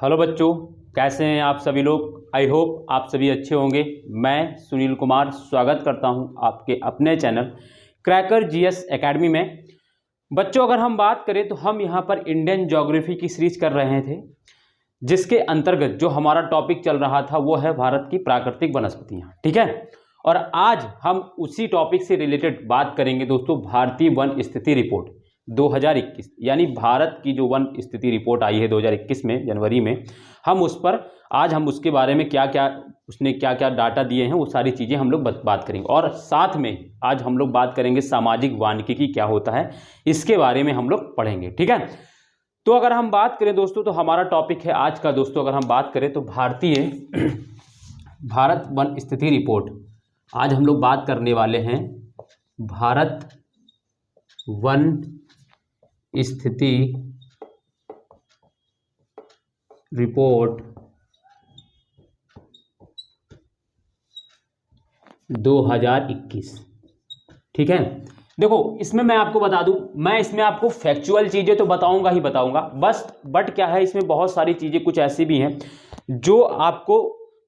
Hello बच्चों, कैसे हैं आप सभी लोग। आई होप आप सभी अच्छे होंगे। मैं सुनील कुमार स्वागत करता हूं आपके अपने चैनल क्रैकर जीएस एकेडमी में। बच्चों, अगर हम बात करें तो हम यहां पर इंडियन ज्योग्राफी की सीरीज कर रहे थे, जिसके अंतर्गत जो हमारा टॉपिक चल रहा था वो है भारत की प्राकृतिक वनस्पतियां। ठीक है, और आज हम उसी टॉपिक से रिलेटेड बात करेंगे दोस्तों, भारतीय वन स्थिति रिपोर्ट 2021, यानी भारत की जो वन स्थिति रिपोर्ट आई है 2021 में जनवरी में, हम उस पर आज हम उसके बारे में क्या क्या उसने क्या क्या डाटा दिए हैं वो सारी चीज़ें हम लोग बात करेंगे। और साथ में आज हम लोग बात करेंगे सामाजिक वानिकी क्या होता है, इसके बारे में हम लोग पढ़ेंगे। ठीक है, तो अगर हम बात करें दोस्तों तो हमारा टॉपिक है आज का दोस्तों, अगर हम बात करें तो भारतीय भारत वन स्थिति रिपोर्ट। आज हम लोग बात करने वाले हैं भारत वन स्थिति रिपोर्ट 2021। ठीक है, देखो इसमें मैं आपको बता दूं, मैं इसमें आपको फैक्चुअल चीजें तो बताऊंगा ही बताऊंगा बस, बट क्या है इसमें बहुत सारी चीजें कुछ ऐसी भी हैं जो आपको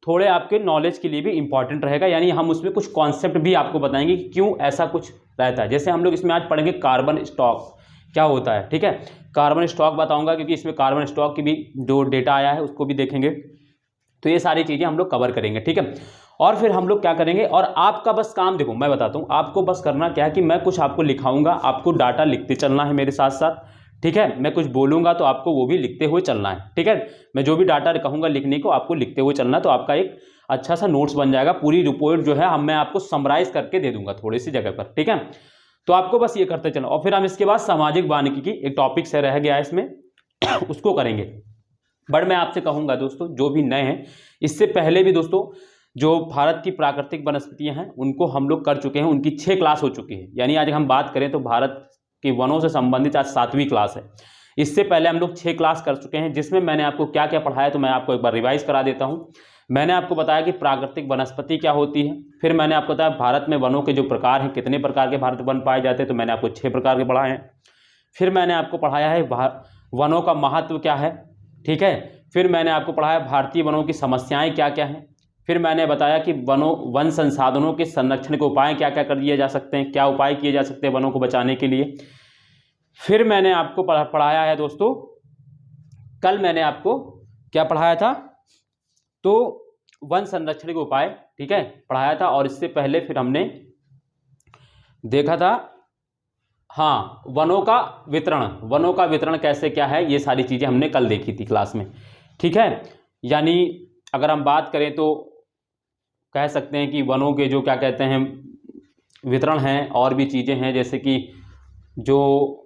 थोड़े आपके नॉलेज के लिए भी इंपॉर्टेंट रहेगा। यानी हम उसमें कुछ कॉन्सेप्ट भी आपको बताएंगे कि क्यों ऐसा कुछ रहता है। जैसे हम लोग इसमें आज पढ़ेंगे कार्बन स्टॉक क्या होता है। ठीक है, कार्बन स्टॉक बताऊंगा क्योंकि इसमें कार्बन स्टॉक की भी जो डेटा आया है उसको भी देखेंगे। तो ये सारी चीजें हम लोग कवर करेंगे। ठीक है, और फिर हम लोग क्या करेंगे, और आपका बस काम देखो मैं बताता हूं, आपको बस करना क्या है कि मैं कुछ आपको लिखाऊंगा, आपको डाटा लिखते चलना है मेरे साथ साथ। ठीक है, मैं कुछ बोलूंगा तो आपको वो भी लिखते हुए चलना है। ठीक है, मैं जो भी डाटा कहूंगा लिखने को आपको लिखते हुए चलना है, तो आपका एक अच्छा सा नोट्स बन जाएगा। पूरी रिपोर्ट जो है मैं आपको समराइज करके दे दूंगा थोड़ी सी जगह पर। ठीक है, तो आपको बस ये करते चलना, और फिर हम इसके बाद सामाजिक वानिकी की एक टॉपिक से रह गया है इसमें उसको करेंगे। बट मैं आपसे कहूंगा दोस्तों, जो भी नए हैं, इससे पहले भी दोस्तों जो भारत की प्राकृतिक वनस्पतियां हैं उनको हम लोग कर चुके हैं, उनकी 6 क्लास हो चुकी है। यानी आज हम बात करें तो भारत के वनों से संबंधित आज 7वीं क्लास है। इससे पहले हम लोग 6 क्लास कर चुके हैं, जिसमें मैंने आपको क्या क्या पढ़ाया तो मैं आपको एक बार रिवाइज करा देता हूं। मैंने आपको बताया कि प्राकृतिक वनस्पति क्या होती है, फिर मैंने आपको बताया भारत में वनों के जो प्रकार हैं, कितने प्रकार के भारत वन पाए जाते हैं, तो मैंने आपको 6 प्रकार के पढ़ाए हैं। फिर मैंने आपको पढ़ाया है वनों का महत्व क्या है। ठीक है, फिर मैंने आपको पढ़ाया भारतीय वनों की समस्याएं क्या क्या हैं। फिर मैंने बताया कि वन संसाधनों के संरक्षण के उपाय क्या क्या कर दिए जा सकते हैं, क्या उपाय किए जा सकते हैं वनों को बचाने के लिए। फिर मैंने आपको पढ़ाया है दोस्तों, कल मैंने आपको क्या पढ़ाया था, तो वन संरक्षण के उपाय, ठीक है, पढ़ाया था। और इससे पहले फिर हमने देखा था हाँ वनों का वितरण कैसे क्या है, ये सारी चीजें हमने कल देखी थी क्लास में। ठीक है, यानी अगर हम बात करें तो कह सकते हैं कि वनों के जो क्या कहते हैं वितरण हैं, और भी चीजें हैं, जैसे कि जो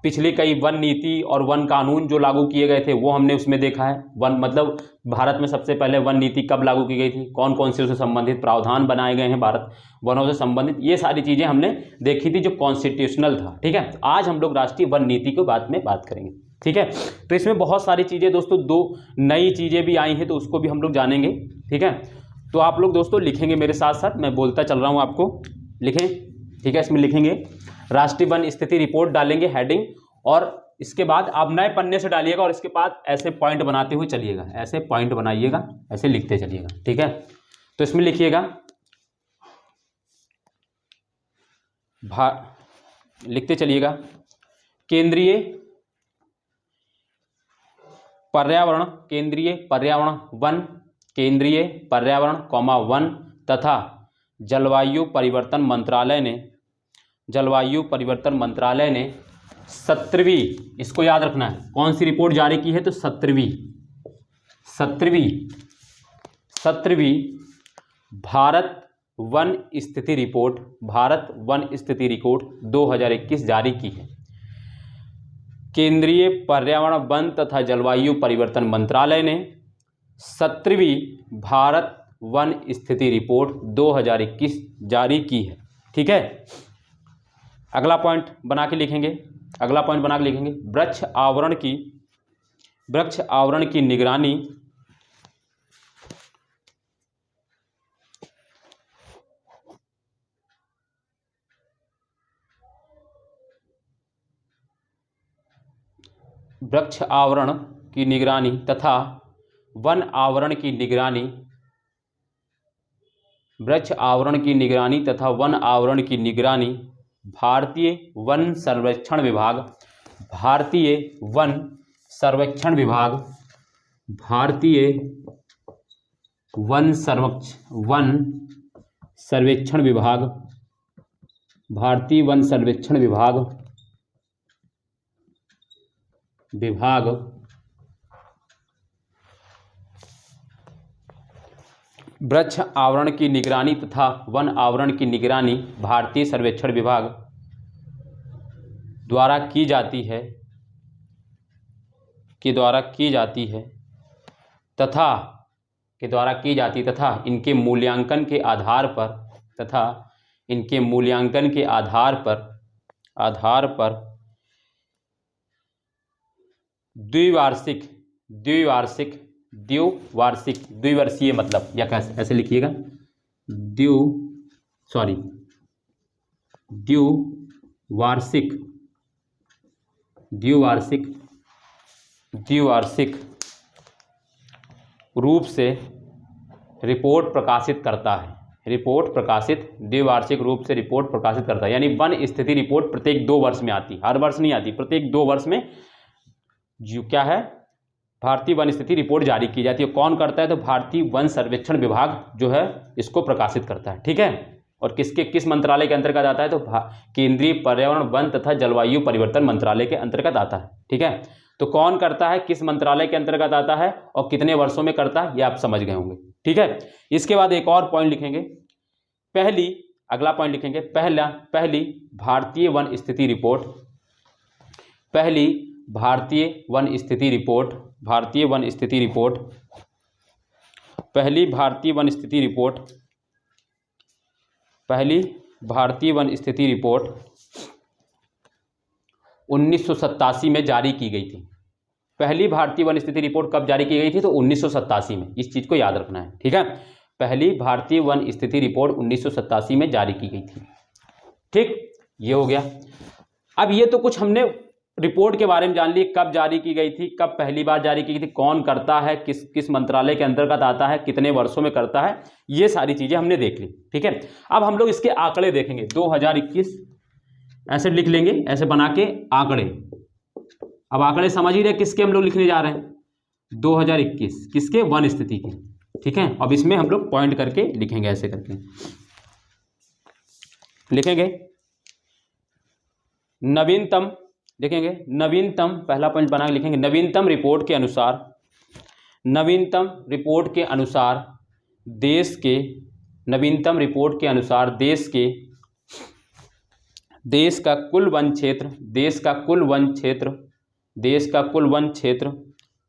पिछली कई वन नीति और वन कानून जो लागू किए गए थे वो हमने उसमें देखा है। वन मतलब भारत में सबसे पहले वन नीति कब लागू की गई थी, कौन कौन से उससे संबंधित प्रावधान बनाए गए हैं भारत वनों से संबंधित, ये सारी चीजें हमने देखी थी जो कॉन्स्टिट्यूशनल था। ठीक है, आज हम लोग राष्ट्रीय वन नीति के बाद में बात करेंगे। ठीक है, तो इसमें बहुत सारी चीजें दोस्तों, 2 नई चीजें भी आई हैं तो उसको भी हम लोग जानेंगे। ठीक है, तो आप लोग दोस्तों लिखेंगे मेरे साथ साथ, मैं बोलता चल रहा हूं, आपको लिखें। ठीक है, इसमें लिखेंगे राष्ट्रीय वन स्थिति रिपोर्ट, डालेंगे हेडिंग, और इसके बाद आप नए पन्ने से डालिएगा, और इसके बाद ऐसे पॉइंट बनाते हुए चलिएगा, ऐसे पॉइंट बनाइएगा, ऐसे लिखते चलिएगा। ठीक है, तो इसमें लिखिएगा लिखते चलिएगा केंद्रीय पर्यावरण वन तथा जलवायु परिवर्तन मंत्रालय ने 17वीं, इसको याद रखना है, कौन सी रिपोर्ट जारी की है, तो 17वीं भारत वन स्थिति रिपोर्ट 2021 जारी की है। केंद्रीय पर्यावरण वन तथा जलवायु परिवर्तन मंत्रालय ने 17वीं भारत वन स्थिति रिपोर्ट 2021 जारी की है। ठीक है, अगला पॉइंट बना के लिखेंगे, वृक्ष आवरण की निगरानी वृक्ष आवरण की निगरानी तथा वन आवरण की निगरानी, वृक्ष आवरण की निगरानी तथा वन आवरण की निगरानी भारतीय वन सर्वेक्षण विभाग, भारतीय वन सर्वेक्षण विभाग, भारतीय वन सर्वेक्षण विभाग, भारतीय वन सर्वेक्षण विभाग वृक्ष आवरण की निगरानी तथा वन आवरण की निगरानी भारतीय सर्वेक्षण विभाग द्वारा की जाती है तथा इनके मूल्यांकन के आधार पर द्विवर्षीय मतलब या ऐसे लिखिएगा द्विवार्षिक रूप से रिपोर्ट प्रकाशित करता है। द्विवार्षिक रूप से रिपोर्ट प्रकाशित करता है, यानी वन स्थिति रिपोर्ट प्रत्येक 2 वर्ष में आती, हर वर्ष नहीं आती, प्रत्येक 2 वर्ष में जो क्या है भारतीय वन स्थिति रिपोर्ट जारी की जाती है। कौन करता है? तो भारतीय वन सर्वेक्षण विभाग जो है इसको प्रकाशित करता है। ठीक है, और किस मंत्रालय के अंतर्गत आता है? तो केंद्रीय पर्यावरण वन तथा जलवायु परिवर्तन मंत्रालय के अंतर्गत आता है। ठीक है, तो कौन करता है, किस मंत्रालय के अंतर्गत आता है और कितने वर्षों में करता है, ये आप समझ गए होंगे। ठीक है, इसके बाद एक और पॉइंट लिखेंगे, अगला पॉइंट लिखेंगे, पहली भारतीय वन स्थिति रिपोर्ट, पहली भारतीय वन स्थिति रिपोर्ट पहली भारतीय वन स्थिति रिपोर्ट 1987 में जारी की गई थी। पहली भारतीय वन स्थिति रिपोर्ट कब जारी की गई थी? तो 1987 में, इस चीज को याद रखना है। ठीक है, पहली भारतीय वन स्थिति रिपोर्ट 1987 में जारी की गई थी। ठीक, ये हो गया। अब ये तो कुछ हमने रिपोर्ट के बारे में जान ली, कब जारी की गई थी, कब पहली बार जारी की गई थी, कौन करता है, किस मंत्रालय के अंतर्गत आता है, कितने वर्षों में करता है, ये सारी चीजें हमने देख ली। ठीक है, अब हम लोग इसके आंकड़े देखेंगे। 2021 ऐसे लिख लेंगे, ऐसे बना के आंकड़े। अब आंकड़े समझ ही रहे किसके हम लोग लिखने जा रहे हैं, 2021 किसके? वन स्थिति के। ठीक है, अब इसमें हम लोग पॉइंट करके लिखेंगे, ऐसे करके लिखेंगे। नवीनतम लिखेंगे, नवीनतम पहला पॉइंट बना के लिखेंगे, नवीनतम रिपोर्ट के अनुसार देश का कुल वन क्षेत्र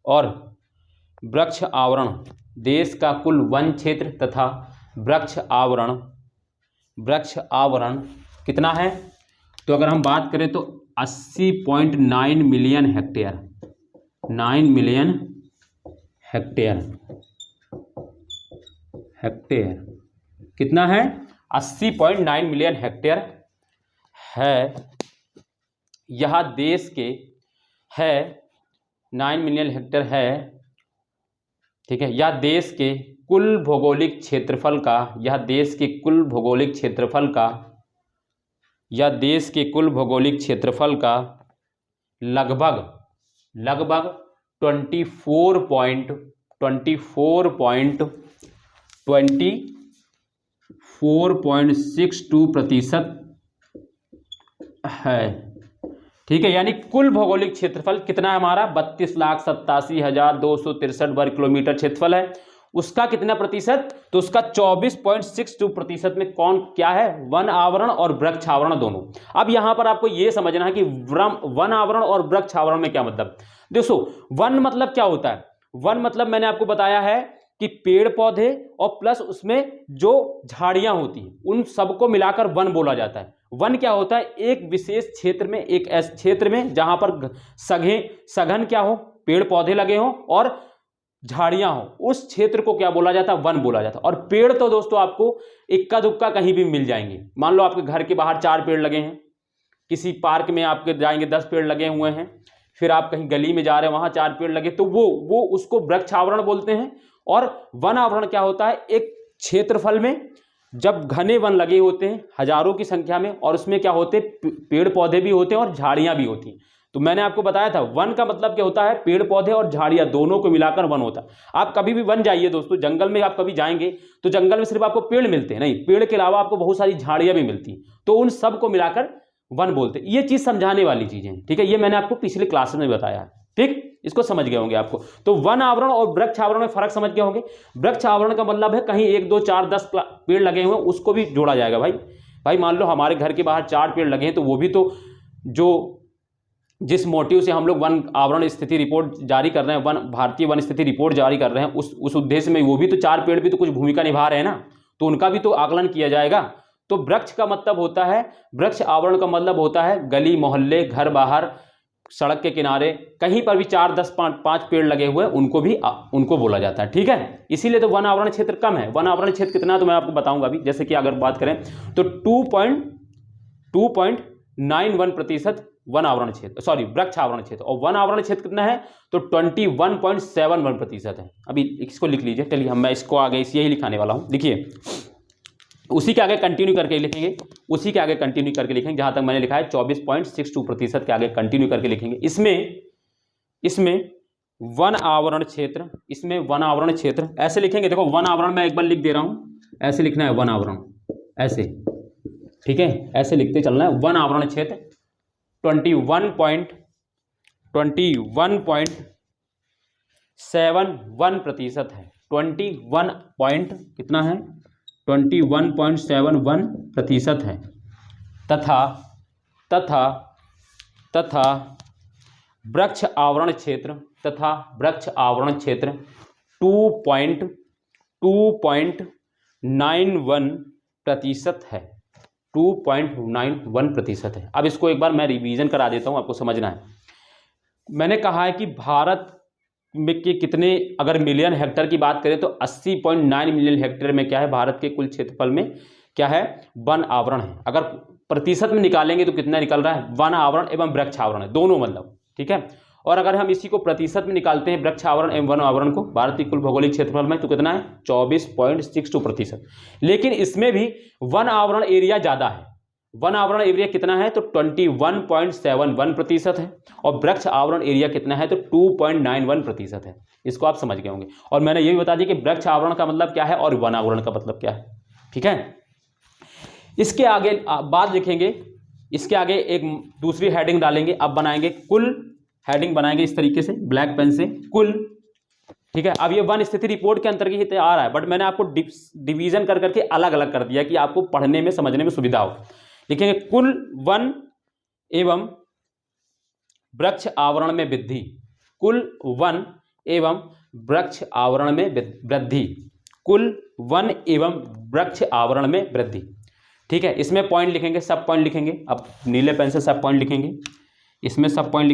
और वृक्ष आवरण, देश का कुल वन क्षेत्र तथा वृक्ष आवरण कितना है? तो अगर हम बात करें तो 80.9 मिलियन हेक्टेयर, 9 मिलियन हेक्टेयर कितना है? 80.9 मिलियन हेक्टेयर है। यह देश के है 9 मिलियन हेक्टेयर है। ठीक है, यह देश के कुल भौगोलिक क्षेत्रफल का लगभग 24.62% है। ठीक है, यानी कुल भौगोलिक क्षेत्रफल कितना है हमारा? 32,87,263 वर्ग किलोमीटर क्षेत्रफल है। उसका कितना प्रतिशत? तो उसका 24.62% में कौन क्या है? वन आवरण और वृक्ष आवरण दोनों। अब यहां पर आपको यह समझना है कि वन आवरण और वृक्ष आवरण में क्या मतलब। देखो, वन मतलब क्या होता है? वन मतलब मैंने आपको बताया है कि पेड़ पौधे और प्लस उसमें जो झाड़ियां होती हैं, उन सबको मिलाकर वन बोला जाता है। वन क्या होता है? एक विशेष क्षेत्र में, एक ऐसे क्षेत्र में जहां पर सघन क्या हो, पेड़ पौधे लगे हों और झाड़ियां हो, उस क्षेत्र को क्या बोला जाता है? वन बोला जाता है। और पेड़ तो दोस्तों आपको इक्का दुक्का कहीं भी मिल जाएंगे। मान लो आपके घर के बाहर 4 पेड़ लगे हैं, किसी पार्क में आपके जाएंगे 10 पेड़ लगे हुए हैं, फिर आप कहीं गली में जा रहे हैं वहां 4 पेड़ लगे, तो वो उसको वृक्ष आवरण बोलते हैं। और वन आवरण क्या होता है, एक क्षेत्रफल में जब घने वन लगे होते हैं हजारों की संख्या में, और उसमें क्या होते पेड़ पौधे भी होते हैं और झाड़ियां भी होती हैं। तो मैंने आपको बताया था वन का मतलब क्या होता है, पेड़ पौधे और झाड़ियां दोनों को मिलाकर वन होता है। आप कभी भी वन जाइए दोस्तों, जंगल में आप कभी जाएंगे तो जंगल में सिर्फ आपको पेड़ मिलते हैं, नहीं, पेड़ के अलावा आपको बहुत सारी झाड़ियां भी मिलती हैं, तो उन सब को मिलाकर वन बोलते हैं। ये चीज समझाने वाली चीजें हैं, ठीक है, ये मैंने आपको पिछले क्लास में बताया है, ठीक, इसको समझ गए होंगे आपको। तो वन आवरण और वृक्ष आवरण में फर्क समझ गए होंगे। वृक्ष आवरण का मतलब है कहीं 1 2 4 10 पेड़ लगे हुए उसको भी जोड़ा जाएगा। भाई मान लो हमारे घर के बाहर 4 पेड़ लगे हैं, तो वो भी तो जो जिस मोटिव से हम लोग वन आवरण स्थिति रिपोर्ट जारी कर रहे हैं, भारतीय वन स्थिति रिपोर्ट जारी कर रहे हैं, उस उद्देश्य में वो भी तो 4 पेड़ भी तो कुछ भूमिका निभा रहे हैं ना, तो उनका भी तो आकलन किया जाएगा। तो वृक्ष का मतलब होता है, वृक्ष आवरण का मतलब होता है गली मोहल्ले, घर बाहर, सड़क के किनारे, कहीं पर भी 4 10 5 पेड़ लगे हुए उनको बोला जाता है, ठीक है। इसीलिए तो वन आवरण क्षेत्र कम है। वन आवरण क्षेत्र कितना है तो मैं आपको बताऊंगा अभी। जैसे कि अगर बात करें तो 2.91% वन आवरण क्षेत्र, सॉरी वृक्ष आवरण क्षेत्र, और वन आवरण क्षेत्र कितना है तो 21.71% है। अभी इसको लिख लीजिए, चलिए मैं इसको आगे यही लिखाने वाला हूं, लिखिए, उसी के आगे कंटिन्यू करके लिखेंगे, उसी के आगे कंटिन्यू करके लिखेंगे जहां तक मैंने लिखा है 24.62% के आगे कंटिन्यू करके लिखेंगे। इसमें वन आवरण क्षेत्र, इसमें वन आवरण क्षेत्र ऐसे लिखेंगे। देखो वन आवरण मैं एक बार लिख दे रहा हूं, ऐसे लिखना है वन आवरण, ऐसे, ठीक है, ऐसे लिखते चलना है। वन आवरण क्षेत्र 21.71% है। 21 पॉइंट कितना है 21.71% है। तथा वृक्ष आवरण क्षेत्र 2.91% है। 2.91% है। अब इसको एक बार मैं रिवीजन करा देता हूं, आपको समझना है। मैंने कहा है कि भारत में के कितने, अगर मिलियन हेक्टेयर की बात करें तो 80.9 मिलियन हेक्टेयर में क्या है, भारत के कुल क्षेत्रफल में क्या है, वन आवरण है। अगर प्रतिशत में निकालेंगे तो कितना निकल रहा है, वन आवरण एवं वृक्ष आवरण है, दोनों मतलब, ठीक है। और अगर हम इसी को प्रतिशत में निकालते हैं वृक्ष आवरण एवं वन आवरण को भारतीय कुल भौगोलिक क्षेत्रफल में, तो कितना है 24.62%। लेकिन इसमें भी वन आवरण एरिया ज्यादा है। वन आवरण एरिया कितना है तो 21.71% है, और वृक्ष आवरण एरिया कितना है तो 2.91% है। इसको आप समझ गए होंगे। और मैंने ये भी बता दिया कि वृक्ष आवरण का मतलब क्या है और वन आवरण का मतलब क्या है, ठीक है। इसके आगे बात लिखेंगे, इसके आगे एक दूसरी हेडिंग डालेंगे। अब बनाएंगे कुल, हेडिंग बनाएंगे इस तरीके से ब्लैक पेन से, कुल, ठीक है। अब ये वन स्थिति रिपोर्ट के अंतर्गत आ रहा है, बट मैंने आपको डिवीजन कर करके अलग अलग कर दिया कि आपको पढ़ने में समझने में सुविधा हो। लिखेंगे कुल वन एवं वृक्ष आवरण में वृद्धि, कुल वन एवं वृक्ष आवरण में वृद्धि, कुल वन एवं वृक्ष आवरण में वृद्धि, ठीक है। इसमें पॉइंट लिखेंगे, सब पॉइंट लिखेंगे। अब नीले पेन से सब पॉइंट लिखेंगे, इसमें सब पॉइंट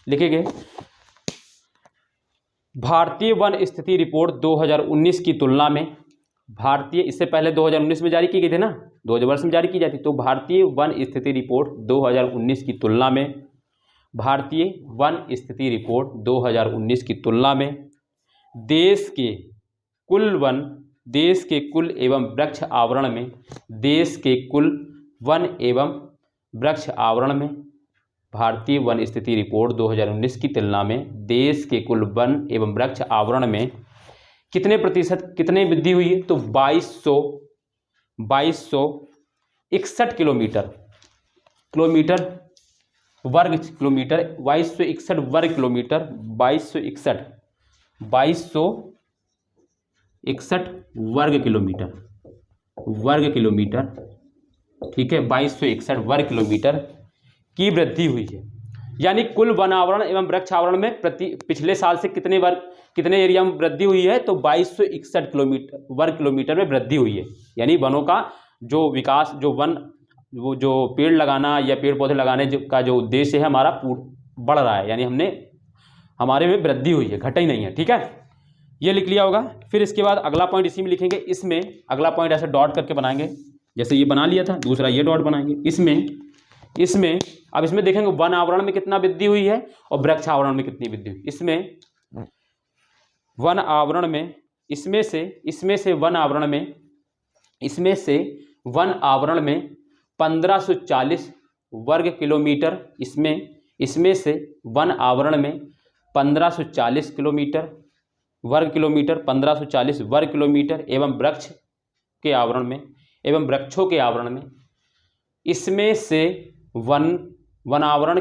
लिखेंगे। भारतीय वन स्थिति रिपोर्ट 2019 की तुलना में, भारतीय, इससे पहले 2019 में जारी की गई थी ना, 2000 वर्ष में जारी की जाती, तो भारतीय वन स्थिति रिपोर्ट 2019 की तुलना में, भारतीय वन स्थिति रिपोर्ट 2019 की तुलना में देश के कुल एवं वृक्ष आवरण में, देश के कुल वन एवं वृक्ष आवरण में, भारतीय वन स्थिति रिपोर्ट 2019 की तुलना में देश के कुल वन एवं वृक्ष आवरण में कितने प्रतिशत, कितने वृद्धि हुई है तो 2261 किलोमीटर वर्ग किलोमीटर, 2261 वर्ग किलोमीटर, 2261 वर्ग किलोमीटर, ठीक है, 2261 वर्ग किलोमीटर की वृद्धि हुई है। यानी कुल वन आवरण एवं वृक्ष आवरण में पिछले साल से कितने एरिया में वृद्धि हुई है तो 2261 वर्ग किलोमीटर में वृद्धि हुई है। यानी वनों का जो विकास, जो पेड़ लगाना या पेड़ पौधे लगाने का जो उद्देश्य है हमारा बढ़ रहा है, यानी हमारे में वृद्धि हुई है, घटा ही नहीं है, ठीक है। ये लिख लिया होगा। फिर इसके बाद अगला पॉइंट इसी में लिखेंगे। इसमें अगला पॉइंट ऐसे डॉट करके बनाएंगे, जैसे ये बना लिया था, दूसरा ये डॉट बनाएंगे। इसमें अब इसमें देखेंगे वन आवरण में कितना वृद्धि हुई है और वृक्ष आवरण में कितनी वृद्धि हुई। इसमें वन आवरण में इसमें से वन आवरण में 1540 वर्ग किलोमीटर, इसमें से वन आवरण में 1540 किलोमीटर वर्ग किलोमीटर 1540 वर्ग किलोमीटर एवं वृक्षों के आवरण में इसमें से वन आवरण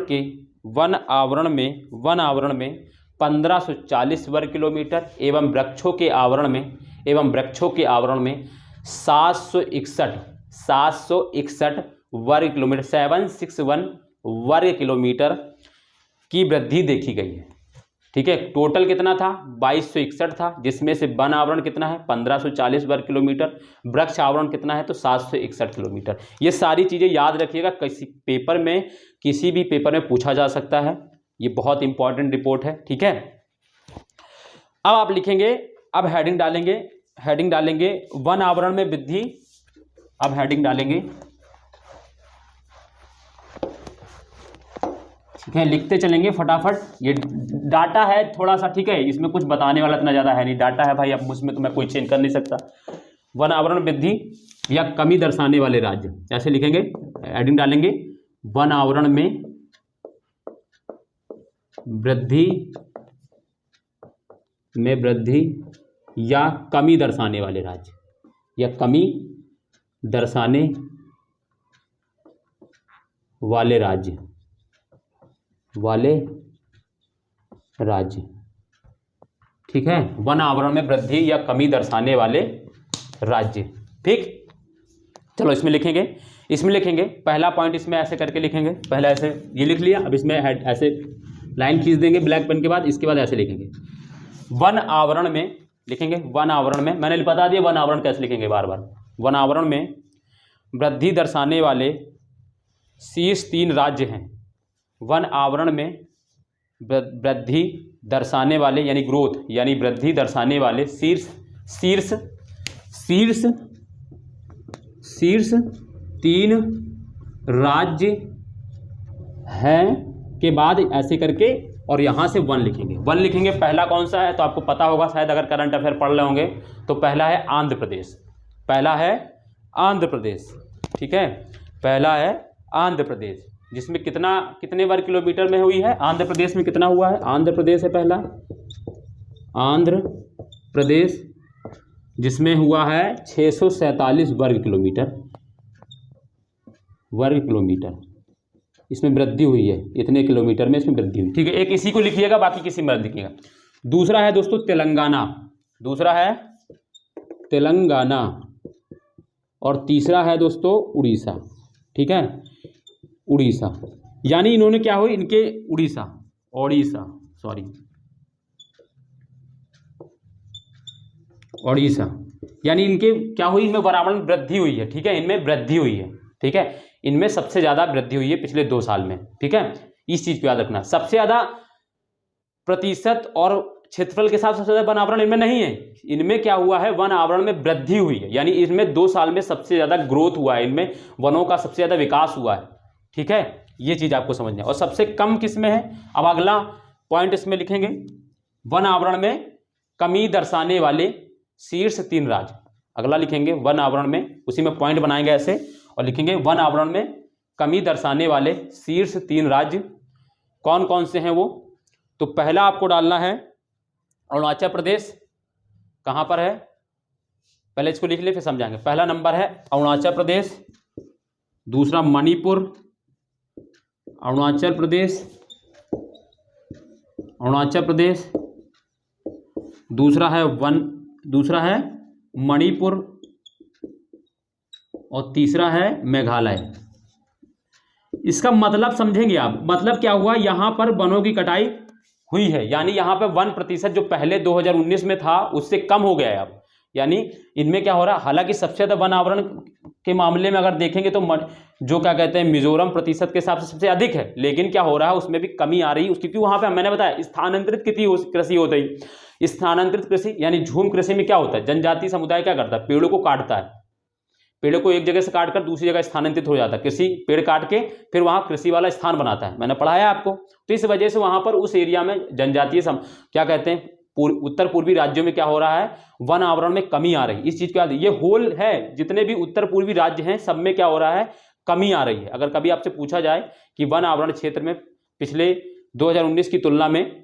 में 1540 वर्ग किलोमीटर एवं वृक्षों के आवरण में 761 वर्ग किलोमीटर 761 वर्ग किलोमीटर की वृद्धि देखी गई है। ठीक है, टोटल कितना था 2261 था, जिसमें से वन आवरण कितना है 1540 वर्ग किलोमीटर, वृक्ष आवरण कितना है तो 761 किलोमीटर। ये सारी चीज़ें याद रखिएगा, किसी भी पेपर में पूछा जा सकता है, ये बहुत इंपॉर्टेंट रिपोर्ट है। ठीक है, अब आप लिखेंगे, अब हेडिंग डालेंगे वन आवरण में वृद्धि। अब हेडिंग डालेंगे, ठीक है, लिखते चलेंगे फटाफट। ये डाटा है थोड़ा सा, ठीक है, इसमें कुछ बताने वाला इतना ज़्यादा है नहीं, डाटा है भाई, अब उसमें तो मैं कोई चेंज कर नहीं सकता। वन आवरण वृद्धि या कमी दर्शाने वाले राज्य, ऐसे लिखेंगे, हेडिंग डालेंगे वन आवरण में वृद्धि या कमी दर्शाने वाले राज्य, या कमी दर्शाने वाले राज्य, ठीक है, वन आवरण में वृद्धि या कमी दर्शाने वाले राज्य। ठीक, चलो इसमें लिखेंगे पहला पॉइंट, इसमें ऐसे करके लिखेंगे, पहले ऐसे ये लिख लिया, अब इसमें ऐसे लाइन खींच देंगे ब्लैक पेन के बाद, इसके बाद ऐसे लिखेंगे वन आवरण में, लिखेंगे वन आवरण में, मैंने बता दिया वन आवरण कैसे लिखेंगे बार बार। वन आवरण में वृद्धि दर्शाने वाले शीर्ष 3 राज्य हैं। वन आवरण में वृद्धि दर्शाने वाले यानी ग्रोथ यानी वृद्धि दर्शाने वाले शीर्ष 3 राज्य हैं के बाद ऐसे करके और यहाँ से वन लिखेंगे। पहला कौन सा है तो आपको पता होगा शायद, अगर करंट अफेयर पढ़ रहे होंगे तो पहला है आंध्र प्रदेश। ठीक है, पहला है आंध्र प्रदेश, जिसमें कितने वर्ग किलोमीटर में हुई है, आंध्र प्रदेश में कितना हुआ है, आंध्र प्रदेश है पहला, आंध्र प्रदेश जिसमें हुआ है 647 वर्ग किलोमीटर, इसमें वृद्धि हुई है, इतने किलोमीटर में इसमें वृद्धि हुई। ठीक है, एक इसी को लिखिएगा, बाकी किसी में लिखिएगा। दूसरा है दोस्तों तेलंगाना, और तीसरा है दोस्तों उड़ीसा। ठीक है, उड़ीसा, यानी इन्होंने क्या हुई, इनके ओडिशा यानी इनके क्या हुई, इनमें बराबर वृद्धि हुई है। ठीक है, इनमें वृद्धि हुई है। ठीक है, इनमें सबसे ज्यादा वृद्धि हुई है पिछले 2 साल में। ठीक है, इस चीज को याद रखना, सबसे ज्यादा प्रतिशत और क्षेत्रफल के साथ सबसे ज्यादा वन आवरण इनमें नहीं है, इनमें क्या हुआ है, वन आवरण में वृद्धि हुई है, यानी इसमें 2 साल में सबसे ज्यादा ग्रोथ हुआ है, इनमें वनों का सबसे ज्यादा विकास हुआ है। ठीक है, ये चीज आपको समझना है। और सबसे कम किसमें है, अब अगला पॉइंट इसमें लिखेंगे वन आवरण में कमी दर्शाने वाले शीर्ष 3 राज्य। अगला लिखेंगे वन आवरण में, उसी में पॉइंट बनाएंगे ऐसे और लिखेंगे वन आवरण में कमी दर्शाने वाले शीर्ष 3 राज्य कौन कौन से हैं वो। तो पहला आपको डालना है अरुणाचल प्रदेश, कहाँ पर है, पहले इसको लिख ले फिर समझाएंगे। पहला नंबर है अरुणाचल प्रदेश, दूसरा मणिपुर, अरुणाचल प्रदेश, दूसरा है मणिपुर और तीसरा है मेघालय। इसका मतलब समझेंगे आप, मतलब क्या हुआ, यहां पर वनों की कटाई हुई है, यानी यहां पर 1% जो पहले 2019 में था उससे कम हो गया है अब, यानी इनमें क्या हो रहा है, हालांकि सबसे ज्यादा वन आवरण के मामले में अगर देखेंगे तो जो क्या कहते हैं मिजोरम प्रतिशत के हिसाब से सबसे अधिक है, लेकिन क्या हो रहा है उसमें भी कमी आ रही है, क्योंकि वहां पे मैंने बताया स्थानांतरित कृषि होता है। स्थानांतरित कृषि यानी झूम कृषि में क्या होता है, जनजातीय समुदाय क्या करता है, पेड़ों को काटता है, पेड़ को एक जगह से काट कर दूसरी जगह स्थानांतरित हो जाता है, कृषि पेड़ काट के फिर वहां कृषि वाला स्थान बनाता है, मैंने पढ़ाया आपको। तो इस वजह से वहां पर उस एरिया में जनजातीय क्या कहते हैं, उत्तर पूर्वी राज्यों में क्या हो रहा है, वन आवरण में कमी आ रही है। इस चीज का ये होल है, जितने भी उत्तर पूर्वी राज्य हैं सब में क्या हो रहा है, कमी आ रही है। अगर कभी आपसे पूछा जाए कि वन आवरण क्षेत्र में पिछले 2019 की तुलना में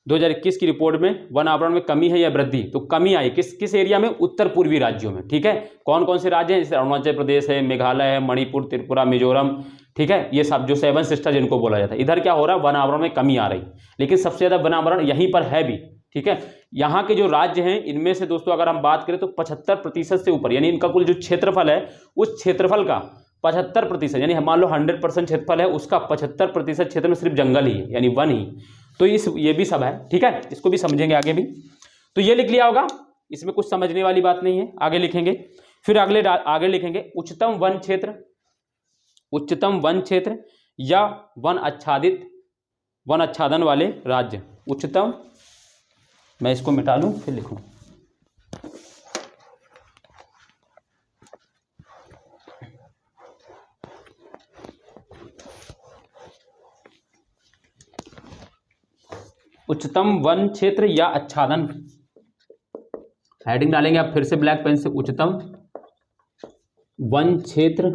2021 की रिपोर्ट में वन आवरण में कमी है या वृद्धि, तो कमी आई किस एरिया में, उत्तर पूर्वी राज्यों में। ठीक है, कौन कौन से राज्य हैं, जैसे अरुणाचल प्रदेश है, मेघालय है, मणिपुर, त्रिपुरा, मिजोरम, ठीक है, ये सब जो 7 सिस्टर जिनको बोला जाता है, इधर क्या हो रहा है, वन आवरण में कमी आ रही। लेकिन सबसे ज्यादा वन आवरण यहीं पर है भी। ठीक है, यहाँ के जो राज्य हैं इनमें से दोस्तों अगर हम बात करें तो 75% से ऊपर, यानी इनका कुल जो क्षेत्रफल है उस क्षेत्रफल का 75%, यानी मान लो 100% क्षेत्रफल है, उसका 75% क्षेत्र में सिर्फ जंगल ही है, यानी वन ही। तो ये भी सब है। ठीक है, इसको भी समझेंगे आगे भी। तो ये लिख लिया होगा, इसमें कुछ समझने वाली बात नहीं है, आगे लिखेंगे। फिर आगे लिखेंगे उच्चतम वन क्षेत्र, उच्चतम वन क्षेत्र या वन आच्छादन वाले राज्य। उच्चतम, मैं इसको मिटा लूं फिर लिखूं। उच्चतम वन क्षेत्र या आच्छादन, हेडिंग डालेंगे आप फिर से ब्लैक पेन से, उच्चतम वन क्षेत्र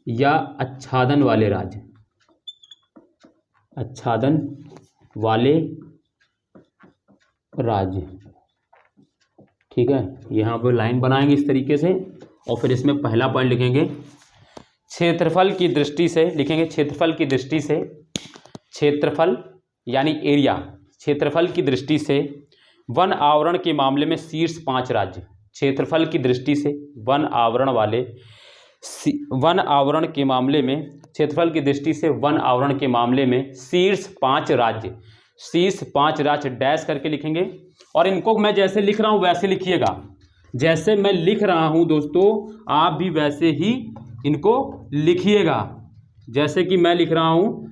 या आच्छादन वाले राज्य, आच्छादन वाले राज्य। ठीक है, यहां पर लाइन बनाएंगे इस तरीके से और फिर इसमें पहला पॉइंट लिखेंगे क्षेत्रफल की दृष्टि से, लिखेंगे क्षेत्रफल की दृष्टि से, क्षेत्रफल यानी एरिया, क्षेत्रफल की दृष्टि से वन आवरण के मामले में शीर्ष 5 राज्य। क्षेत्रफल की दृष्टि से वन आवरण के मामले में, क्षेत्रफल की दृष्टि से वन आवरण के मामले में शीर्ष 5 राज्य, शीर्ष 5 राज्य डैश करके लिखेंगे। और इनको मैं जैसे लिख रहा हूं वैसे लिखिएगा, जैसे मैं लिख रहा हूं दोस्तों आप भी वैसे ही इनको लिखिएगा, जैसे कि मैं लिख रहा हूं,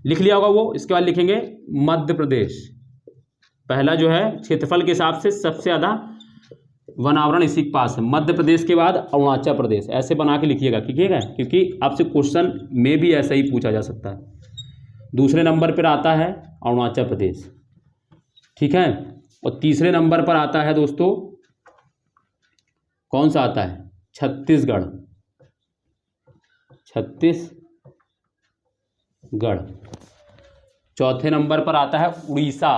लिख लिया होगा वो। इसके बाद लिखेंगे मध्य प्रदेश, पहला जो है क्षेत्रफल के हिसाब से सबसे ज्यादा वन आवरण इसी के पास है। मध्य प्रदेश के बाद अरुणाचल प्रदेश, ऐसे बना के लिखिएगा, लिखिएगा, क्योंकि आपसे क्वेश्चन में भी ऐसा ही पूछा जा सकता है। दूसरे नंबर पर आता है अरुणाचल प्रदेश, ठीक है, और तीसरे नंबर पर आता है दोस्तों, कौन सा आता है, छत्तीसगढ़, छत्तीसगढ़। चौथे नंबर पर आता है उड़ीसा,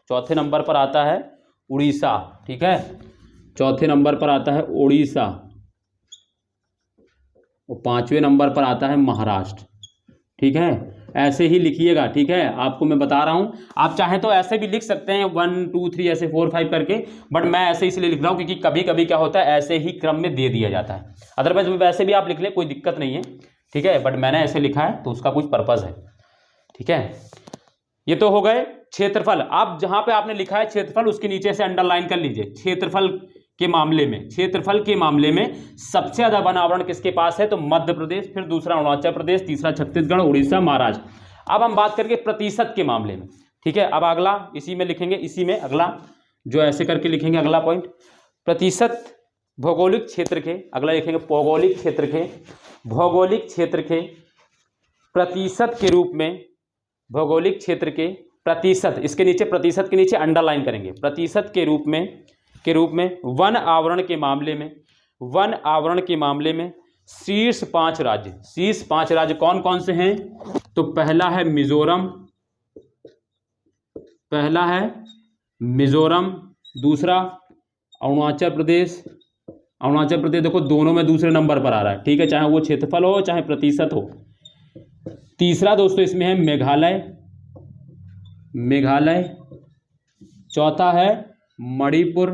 चौथे नंबर पर आता है उड़ीसा, ठीक है, चौथे नंबर पर आता है उड़ीसा, और 5वें नंबर पर आता है महाराष्ट्र। ठीक है, ऐसे ही लिखिएगा, ठीक है, आपको मैं बता रहा हूं। आप चाहें तो ऐसे भी लिख सकते हैं 1 2 3 ऐसे 4 5 करके, बट मैं ऐसे इसलिए लिख रहा हूं क्योंकि कभी कभी क्या होता है ऐसे ही क्रम में दे दिया जाता है। अदरवाइज वैसे भी आप लिख लें, कोई दिक्कत नहीं है, ठीक है, बट मैंने ऐसे लिखा है तो उसका कुछ पर्पज है। ठीक है, ये तो हो गए क्षेत्रफल। आप जहां पे आपने लिखा है क्षेत्रफल उसके नीचे से अंडरलाइन कर लीजिए। क्षेत्रफल के मामले में, क्षेत्रफल के मामले में सबसे ज्यादा वन आवरण किसके पास है, तो मध्य प्रदेश, फिर दूसरा अरुणाचल प्रदेश, तीसरा छत्तीसगढ़, उड़ीसा, महाराष्ट्र। अब हम बात करेंगे प्रतिशत के मामले में। ठीक है, अब अगला इसी में लिखेंगे, इसी में अगला जो ऐसे करके लिखेंगे, अगला पॉइंट प्रतिशत भौगोलिक क्षेत्र के, अगला लिखेंगे भौगोलिक क्षेत्र के, भौगोलिक क्षेत्र के प्रतिशत के रूप में, भौगोलिक क्षेत्र के प्रतिशत, इसके नीचे प्रतिशत के नीचे अंडरलाइन करेंगे, प्रतिशत के रूप में वन आवरण के मामले में, वन आवरण के मामले में शीर्ष 5 राज्य, शीर्ष 5 राज्य कौन कौन से हैं, तो पहला है मिजोरम, पहला है मिजोरम, दूसरा अरुणाचल प्रदेश, अरुणाचल प्रदेश देखो दोनों में दूसरे नंबर पर आ रहा है, ठीक है, चाहे वो क्षेत्रफल हो चाहे प्रतिशत हो। तीसरा दोस्तों इसमें है मेघालय, मेघालय, चौथा है मणिपुर,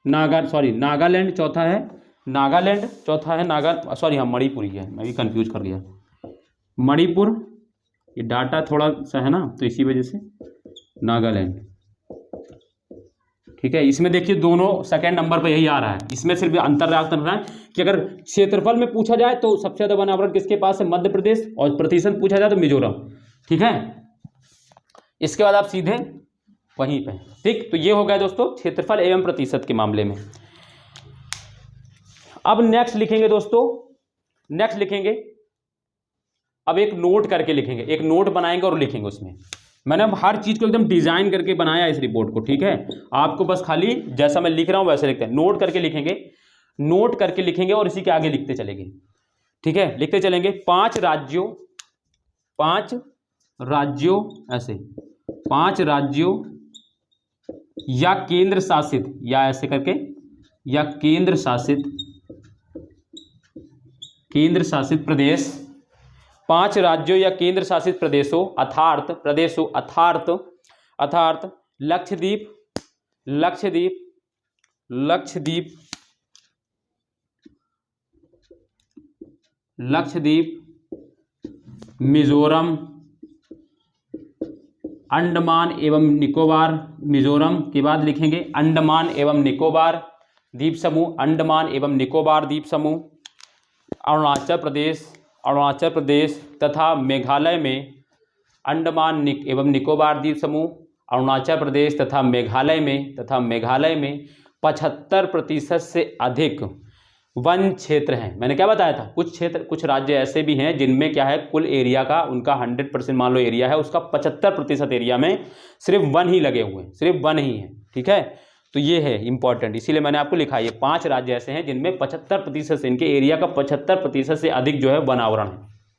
नागालैंड, चौथा है नागालैंड, चौथा है मणिपुर ही है, मैं भी कंफ्यूज कर गया, मणिपुर, ये डाटा थोड़ा सा है ना तो इसी वजह से नागालैंड। ठीक है, इसमें देखिए दोनों सेकंड नंबर पर यही आ रहा है, इसमें सिर्फ अंतर रहा है कि अगर क्षेत्रफल में पूछा जाए तो सबसे ज्यादा वन आवरण किसके पास है, मध्य प्रदेश, और प्रतिशत पूछा जाए तो मिजोरम। ठीक है, इसके बाद आप सीधे वहीं पे, ठीक। तो ये हो गया दोस्तों क्षेत्रफल एवं प्रतिशत के मामले में। अब नेक्स्ट लिखेंगे दोस्तों, नेक्स्ट लिखेंगे, अब एक नोट करके लिखेंगे, एक नोट बनाएंगे और लिखेंगे उसमें। मैंने अब हर चीज को एकदम डिजाइन करके बनाया इस रिपोर्ट को, ठीक है। आपको बस खाली जैसा मैं लिख रहा हूं वैसे लिखते हैं, नोट करके लिखेंगे, नोट करके लिखेंगे और इसी के आगे लिखते चलेंगे, ठीक है। लिखते चलेंगे 5 राज्यों, 5 राज्यों, ऐसे 5 राज्यों या केंद्र शासित, या ऐसे करके, या केंद्र शासित प्रदेश, 5 राज्यों या केंद्र शासित प्रदेशों अर्थात लक्षद्वीप, मिजोरम, अंडमान एवं निकोबार, मिजोरम के बाद लिखेंगे अंडमान एवं निकोबार द्वीप समूह, अंडमान एवं निकोबार द्वीप समूह, अरुणाचल प्रदेश तथा मेघालय में अंडमान एवं निकोबार द्वीप समूह, अरुणाचल प्रदेश तथा मेघालय में 75% से अधिक वन क्षेत्र हैं। मैंने क्या बताया था, कुछ राज्य ऐसे भी हैं जिनमें क्या है, कुल एरिया का उनका 100% मान लो एरिया है, उसका 75% एरिया में सिर्फ वन ही लगे हुए हैं, सिर्फ वन ही है, ठीक है। तो ये है इंपॉर्टेंट, इसीलिए मैंने आपको लिखा है 5 राज्य ऐसे हैं जिनमें 75% से, इनके एरिया का 75% से अधिक जो है वन आवरण है,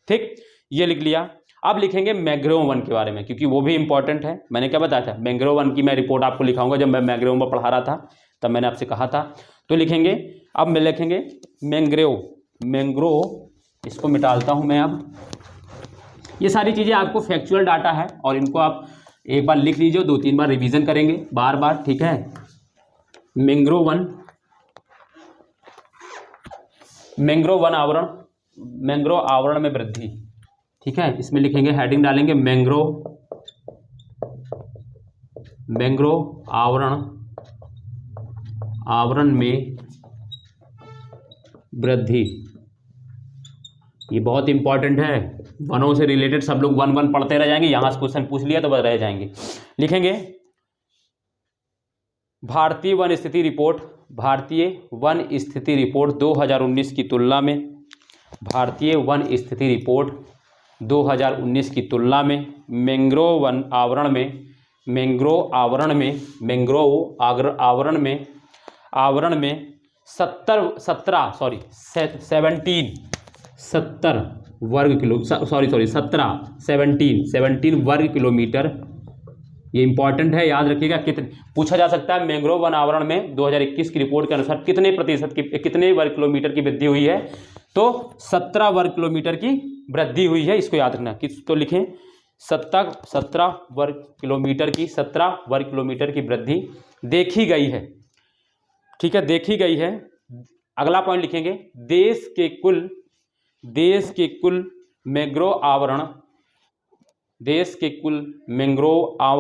ठीक। ये लिख लिया। अब लिखेंगे मैंग्रोव वन के बारे में, क्योंकि वो भी इंपॉर्टेंट है। मैंने क्या बताया था, मैंग्रोव वन की मैं रिपोर्ट आपको लिखाऊंगा, जब मैं मैंग्रोव में पढ़ा रहा था तब मैंने आपसे कहा था। तो लिखेंगे, अब मैं लिखेंगे मैंग्रोव, इसको मिटालता हूं मैं। अब ये सारी चीजें आपको फैक्चुअल डाटा है और इनको आप एक बार लिख लीजिए, 2-3 बार रिवीजन करेंगे बार बार, ठीक है। मैंग्रोव वन आवरण में वृद्धि, ठीक है। इसमें लिखेंगे, हेडिंग डालेंगे मैंग्रोव आवरण में वृद्धि। ये बहुत इंपॉर्टेंट है, वनों से रिलेटेड सब लोग वन पढ़ते रह जाएंगे, यहां से क्वेश्चन पूछ लिया तो बस रह जाएंगे। लिखेंगे भारतीय वन स्थिति रिपोर्ट 2019 की तुलना में, भारतीय वन स्थिति रिपोर्ट 2019 की तुलना में मैंग्रोव आवरण में 17 वर्ग किलोमीटर। ये इंपॉर्टेंट है, याद रखिएगा। कितने पूछा जा सकता है, मैंग्रोव वन आवरण में 2021 की रिपोर्ट के अनुसार कितने वर्ग किलोमीटर की वृद्धि हुई है, तो 17 वर्ग किलोमीटर की वृद्धि हुई है, इसको याद रखना। तो लिखें 17 वर्ग किलोमीटर की वृद्धि देखी गई है, ठीक है, देखी गई है। अगला पॉइंट लिखेंगे, देश के कुल मैंग्रोव आवरण, देश में कुल मैंग्रोव आवरण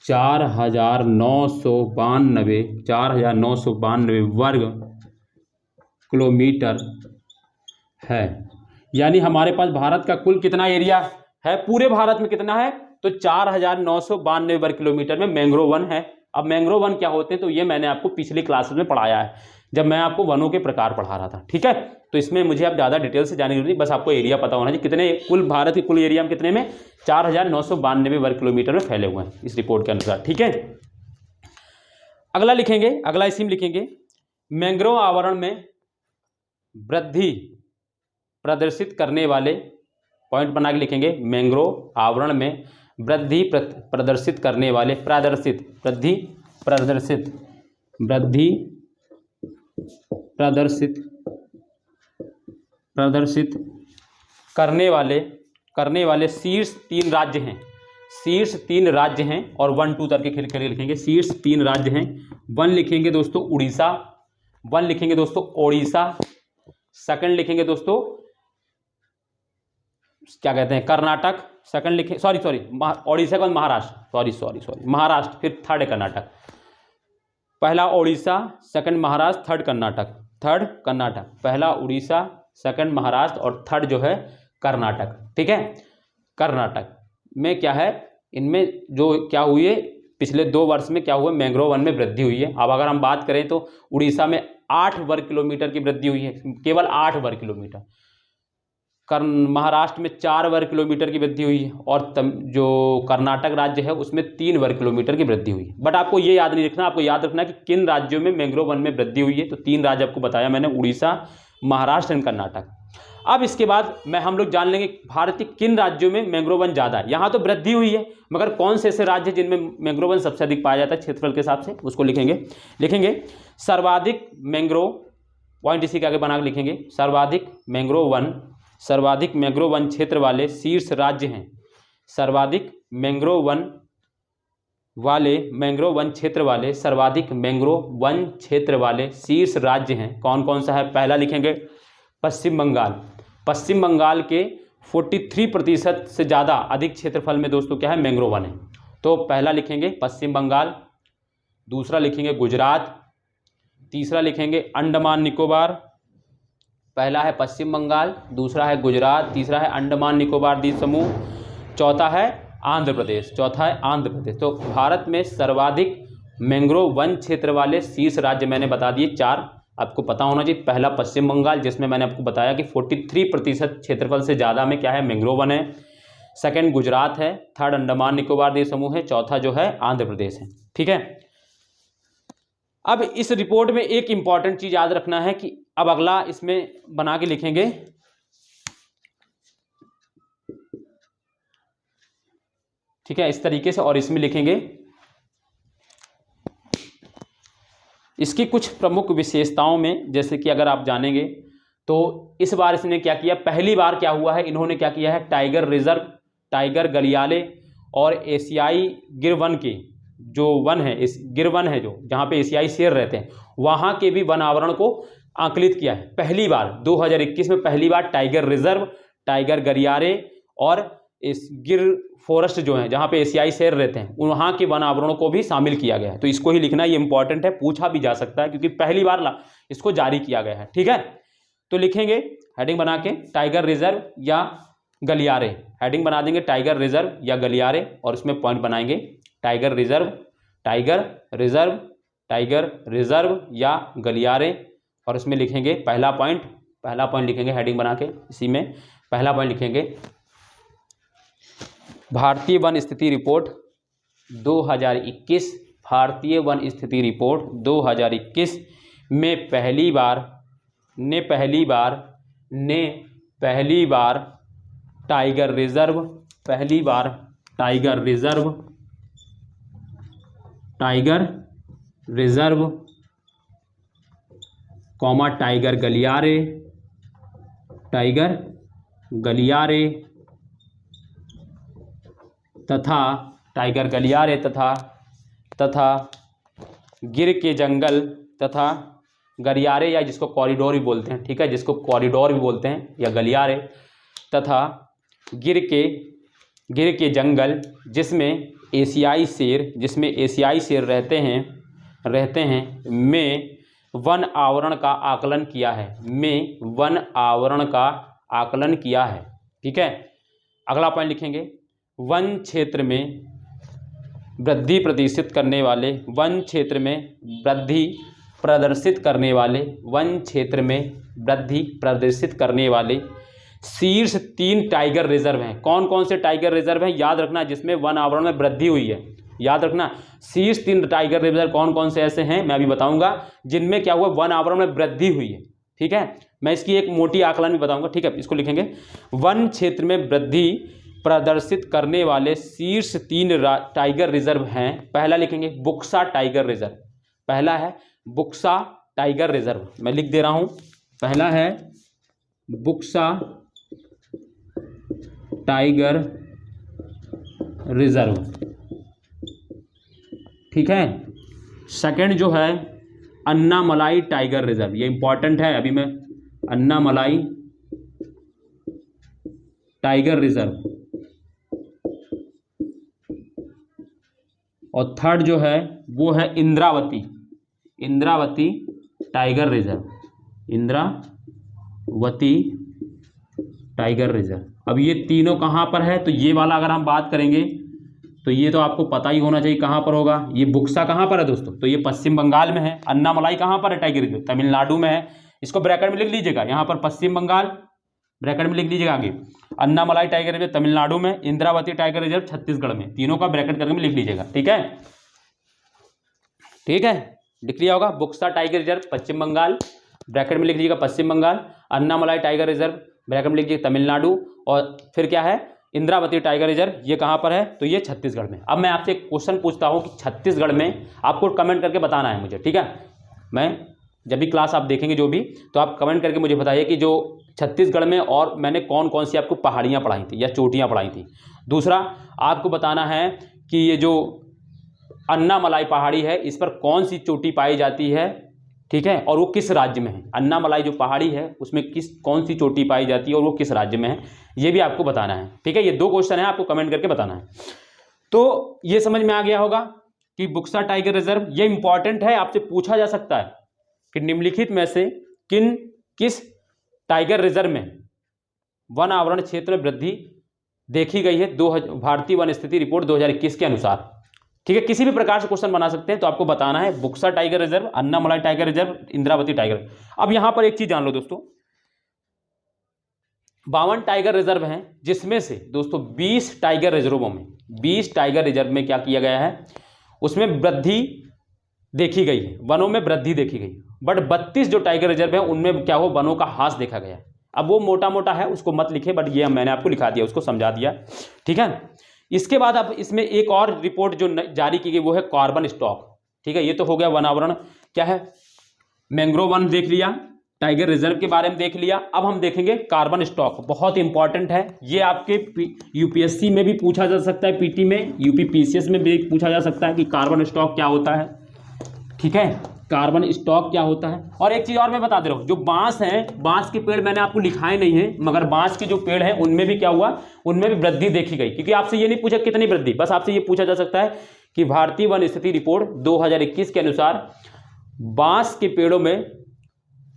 4,992 वर्ग किलोमीटर है। यानी हमारे पास भारत का कुल कितना एरिया है, पूरे भारत में कितना है, तो 4,992 वर्ग किलोमीटर में मैंग्रोव वन है। अब मैंग्रोव वन क्या होते हैं, तो ये मैंने आपको पिछली क्लासेस में पढ़ाया है, जब मैं आपको वनों के प्रकार पढ़ा रहा था, ठीक है। तो इसमें मुझे अब ज़्यादा डिटेल से जाने की जरूरत नहीं, बस आपको एरिया पता होना चाहिए, कितने कुल भारत के कुल एरिया में कितने में 4,992 वर्ग किलोमीटर में फैले हुए हैं इस रिपोर्ट के अनुसार, ठीक है। अगला लिखेंगे, अगला इसी में लिखेंगे, मैंग्रोव आवरण में वृद्धि प्रदर्शित करने वाले, पॉइंट बना के लिखेंगे, मैंग्रोव आवरण में वृद्धि प्रदर्शित करने वाले, प्रदर्शित करने वाले शीर्ष 3 राज्य हैं, और 1-2 करके लिखेंगे, शीर्ष 3 राज्य हैं। 1 लिखेंगे दोस्तों उड़ीसा, सेकंड लिखेंगे दोस्तों क्या कहते हैं, कर्नाटक, सेकंड लिखें, उड़ीसा का महाराष्ट्र, महाराष्ट्र, फिर थर्ड है कर्नाटक। पहला उड़ीसा, सेकंड महाराष्ट्र, थर्ड कर्नाटक। पहला उड़ीसा, सेकंड महाराष्ट्र और थर्ड जो है कर्नाटक। ठीक है, कर्नाटक में क्या है, इनमें जो क्या हुई है पिछले 2 वर्ष में क्या हुआ, मैंग्रोव वन में वृद्धि हुई है। अब अगर हम बात करें तो उड़ीसा में 8 वर्ग किलोमीटर की वृद्धि हुई है, केवल 8 वर्ग किलोमीटर। महाराष्ट्र में 4 वर्ग किलोमीटर की वृद्धि हुई है और जो कर्नाटक राज्य है उसमें 3 वर्ग किलोमीटर की वृद्धि हुई है। बट आपको ये याद नहीं रखना, आपको याद रखना है कि किन राज्यों में मैंग्रोव वन में वृद्धि हुई है। तो 3 राज्य आपको बताया मैंने, उड़ीसा, महाराष्ट्र एंड कर्नाटक। अब इसके बाद हम लोग जान लेंगे भारत के किन राज्यों में मैंग्रोव वन ज़्यादा है। यहाँ तो वृद्धि हुई है, मगर कौन से ऐसे राज्य जिनमें मैंग्रोव वन सबसे अधिक पाया जाता है क्षेत्रफल के हिसाब से, उसको लिखेंगे सर्वाधिक मैंग्रोव, पॉइंट इसी के आगे बना के लिखेंगे, सर्वाधिक मैंग्रोव वन क्षेत्र वाले शीर्ष राज्य हैं। सर्वाधिक मैंग्रोव वन क्षेत्र वाले शीर्ष राज्य हैं। कौन कौन सा है? पहला लिखेंगे पश्चिम बंगाल के 43% से ज़्यादा अधिक क्षेत्रफल में दोस्तों क्या है, मैंग्रोव वन है। तो पहला लिखेंगे पश्चिम बंगाल, दूसरा लिखेंगे गुजरात, तीसरा लिखेंगे अंडमान निकोबार। पहला है पश्चिम बंगाल, दूसरा है गुजरात, तीसरा है अंडमान निकोबार द्वीप समूह, चौथा है आंध्र प्रदेश। तो भारत में सर्वाधिक मैंग्रोव वन क्षेत्र वाले शीर्ष राज्य मैंने बता दिए 4, आपको पता होना चाहिए। पहला पश्चिम बंगाल, जिसमें मैंने आपको बताया कि 43% क्षेत्रफल से ज़्यादा में क्या है, मैंग्रोव वन है। सेकंड गुजरात है, थर्ड अंडमान निकोबार द्वीप समूह है, चौथा जो है आंध्र प्रदेश है। ठीक है, अब इस रिपोर्ट में एक इंपॉर्टेंट चीज याद रखना है कि अब अगला इसमें बना के लिखेंगे, ठीक है, इस तरीके से, और इसमें लिखेंगे इसकी कुछ प्रमुख विशेषताओं में, जैसे कि अगर आप जानेंगे तो इस बार इसने क्या किया, पहली बार क्या हुआ है, इन्होंने क्या किया है, टाइगर रिजर्व, टाइगर गलियारे और एशियाई गिरवन के जो वन है, इस गिरवन है जो जहाँ पे एशियाई शेर रहते हैं, वहाँ के भी वन आवरण को आंकलित किया है। पहली बार 2021 में पहली बार टाइगर रिजर्व, टाइगर गलियारे और इस गिर फॉरेस्ट जो है जहाँ पे एशियाई शेर रहते हैं, वहाँ के वन आवरणों को भी शामिल किया गया है। तो इसको ही लिखना, ये इंपॉर्टेंट है, पूछा भी जा सकता है क्योंकि पहली बार इसको जारी किया गया है। ठीक है, तो लिखेंगे हेडिंग बना के टाइगर रिजर्व या गलियारे, हेडिंग बना देंगे टाइगर रिजर्व या गलियारे, और उसमें पॉइंट बनाएंगे टाइगर रिजर्व या गलियारे, और उसमें लिखेंगे पहला पॉइंट लिखेंगे हेडिंग बना के, इसी में पहला पॉइंट लिखेंगे भारतीय वन स्थिति रिपोर्ट 2021, भारतीय वन स्थिति रिपोर्ट 2021 में पहली बार टाइगर रिजर्व, कॉमा टाइगर गलियारे तथा गिर के जंगल तथा गलियारे, या जिसको कॉरिडोर भी बोलते हैं, ठीक है, जिसको कॉरिडोर भी बोलते हैं या गलियारे, तथा गिर के जंगल जिसमें एशियाई शेर रहते हैं में वन आवरण का आकलन किया है। ठीक है, अगला पॉइंट लिखेंगे वन क्षेत्र में वृद्धि प्रदर्शित करने वाले शीर्ष 3 टाइगर रिजर्व हैं। कौन कौन से टाइगर रिजर्व हैं, याद रखना, जिसमें वन आवरण में वृद्धि हुई है, याद रखना। शीर्ष 3 टाइगर रिजर्व कौन कौन से ऐसे हैं, मैं अभी बताऊंगा, जिनमें क्या हुआ, वन आवरण में वृद्धि हुई है। ठीक है, मैं इसकी एक मोटी आकलन भी बताऊंगा। ठीक है, इसको लिखेंगे वन क्षेत्र में वृद्धि प्रदर्शित करने वाले शीर्ष 3 टाइगर रिजर्व हैं। पहला लिखेंगे बुक्सा टाइगर रिजर्व, पहला है बुक्सा टाइगर रिजर्व, मैं लिख दे रहा हूं, पहला है बुक्सा टाइगर रिजर्व। ठीक है, सेकंड जो है अन्नामलाई टाइगर रिजर्व, ये इंपॉर्टेंट है, अभी मैं अन्नामलाई टाइगर रिजर्व, और थर्ड जो है वो है Indravati Indravati tiger reserve, Indravati tiger reserve. अब ये तीनों कहाँ पर है, तो ये वाला अगर हम बात करेंगे तो ये तो आपको पता ही होना चाहिए कहाँ पर होगा। ये बुक्सा कहाँ पर है दोस्तों, तो ये पश्चिम बंगाल में है। अन्नामलाई कहाँ पर है टाइगर रिजर्व, तमिलनाडु में है। इसको ब्रैकेट में लिख लीजिएगा, यहाँ पर पश्चिम बंगाल, ब्रैकेट में लिख लीजिएगा आगे अन्नामलाई टाइगर रिजर्व तमिलनाडु में, इंद्रावती टाइगर रिजर्व छत्तीसगढ़ में। तीनों का ब्रैकेट करके लिख लीजिएगा, ठीक है, ठीक है, लिख लिया होगा। Buxa tiger reserve Paschim Bengal, bracket में लिख लीजिएगा Paschim Bengal. Annamalai tiger reserve bracket में लिख लीजिए तमिलनाडु, और फिर क्या है इंद्रावती टाइगर रिजर्व, ये कहाँ पर है, तो ये छत्तीसगढ़ में। अब मैं आपसे एक क्वेश्चन पूछता हूँ कि छत्तीसगढ़ में, आपको कमेंट करके बताना है मुझे, ठीक है। मैं जब भी क्लास आप देखेंगे जो भी, तो आप कमेंट करके मुझे बताइए कि जो छत्तीसगढ़ में और मैंने कौन कौन सी आपको पहाड़ियाँ पढ़ाई थी या चोटियाँ पढ़ाई थी। दूसरा आपको बताना है कि ये जो अन्नामलाई पहाड़ी है इस पर कौन सी चोटी पाई जाती है, ठीक है, और वो किस राज्य में है। अन्नामलाई जो पहाड़ी है उसमें कौन सी चोटी पाई जाती है और वो किस राज्य में है, ये भी आपको बताना है, ठीक है। ये 2 क्वेश्चन है, आपको कमेंट करके बताना है। तो ये समझ में आ गया होगा कि बुक्सा टाइगर रिजर्व ये इंपॉर्टेंट है, आपसे पूछा जा सकता है कि निम्नलिखित में से किस टाइगर रिजर्व में वन आवरण क्षेत्र में वृद्धि देखी गई है भारतीय वन स्थिति रिपोर्ट 2021 के अनुसार, ठीक है। किसी भी प्रकार से क्वेश्चन बना सकते हैं, तो आपको बताना है Buxa tiger reserve, Annamalai tiger reserve, Indravati tiger. अब यहां पर एक चीज जान लो दोस्तों, 52 टाइगर रिजर्व हैं, जिसमें से दोस्तों 20 टाइगर रिजर्वों में, 20 टाइगर रिजर्व में क्या किया गया है, उसमें वृद्धि देखी गई है, वनों में वृद्धि देखी गई। बट 32 जो टाइगर रिजर्व है उनमें क्या हो, वनों का ह्रास देखा गया। अब वो मोटा मोटा है, उसको मत लिखे, बट ये मैंने आपको लिखा दिया, उसको समझा दिया, ठीक है। इसके बाद अब इसमें एक और रिपोर्ट जो जारी की गई वो है कार्बन स्टॉक, ठीक है। ये तो हो गया वनावरण, क्या है, मैंग्रोव वन देख लिया, टाइगर रिजर्व के बारे में देख लिया। अब हम देखेंगे कार्बन स्टॉक, बहुत इंपॉर्टेंट है ये, आपके यूपीएससी में भी पूछा जा सकता है, पीटी में, यूपी पीसीएस में भी पूछा जा सकता है कि कार्बन स्टॉक क्या होता है, ठीक है, कार्बन स्टॉक क्या होता है। और एक चीज और मैं बता दे रहा हूं, जो बांस है, बांस के पेड़ मैंने आपको लिखाए नहीं है, मगर बांस के जो पेड़ हैं उनमें भी क्या हुआ, उनमें भी वृद्धि देखी गई। क्योंकि आपसे ये नहीं पूछा कितनी वृद्धि, बस आपसे ये पूछा जा सकता है कि भारतीय वन स्थिति रिपोर्ट 2021 के अनुसार बांस के पेड़ों में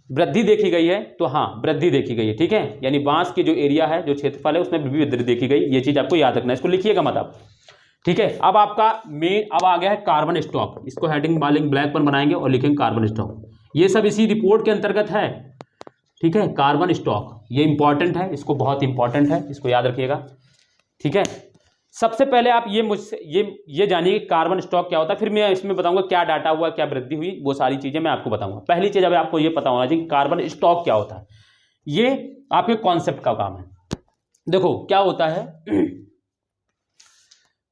वृद्धि देखी गई है, तो हाँ वृद्धि देखी गई है, ठीक है। यानी बांस की जो एरिया है, जो क्षेत्रफल है, उसमें भी वृद्धि देखी गई। ये चीज आपको याद रखना है, इसको लिखिएगा मत आप, ठीक है। अब आपका अब आ गया है कार्बन स्टॉक, इसको हेडिंग वालिंग ब्लैक पर बनाएंगे और लिखेंगे कार्बन स्टॉक। ये सब इसी रिपोर्ट के अंतर्गत है, ठीक है। कार्बन स्टॉक ये इंपॉर्टेंट है, इसको बहुत इंपॉर्टेंट है, इसको याद रखिएगा, ठीक है। सबसे पहले आप ये मुझसे ये जानिए कि कार्बन स्टॉक क्या होता है, फिर मैं इसमें बताऊंगा क्या डाटा हुआ, क्या वृद्धि हुई, वो सारी चीजें मैं आपको बताऊंगा। पहली चीज अब आपको ये पता होना चाहिए कि कार्बन स्टॉक क्या होता है, ये आपके कॉन्सेप्ट का काम है। देखो क्या होता है,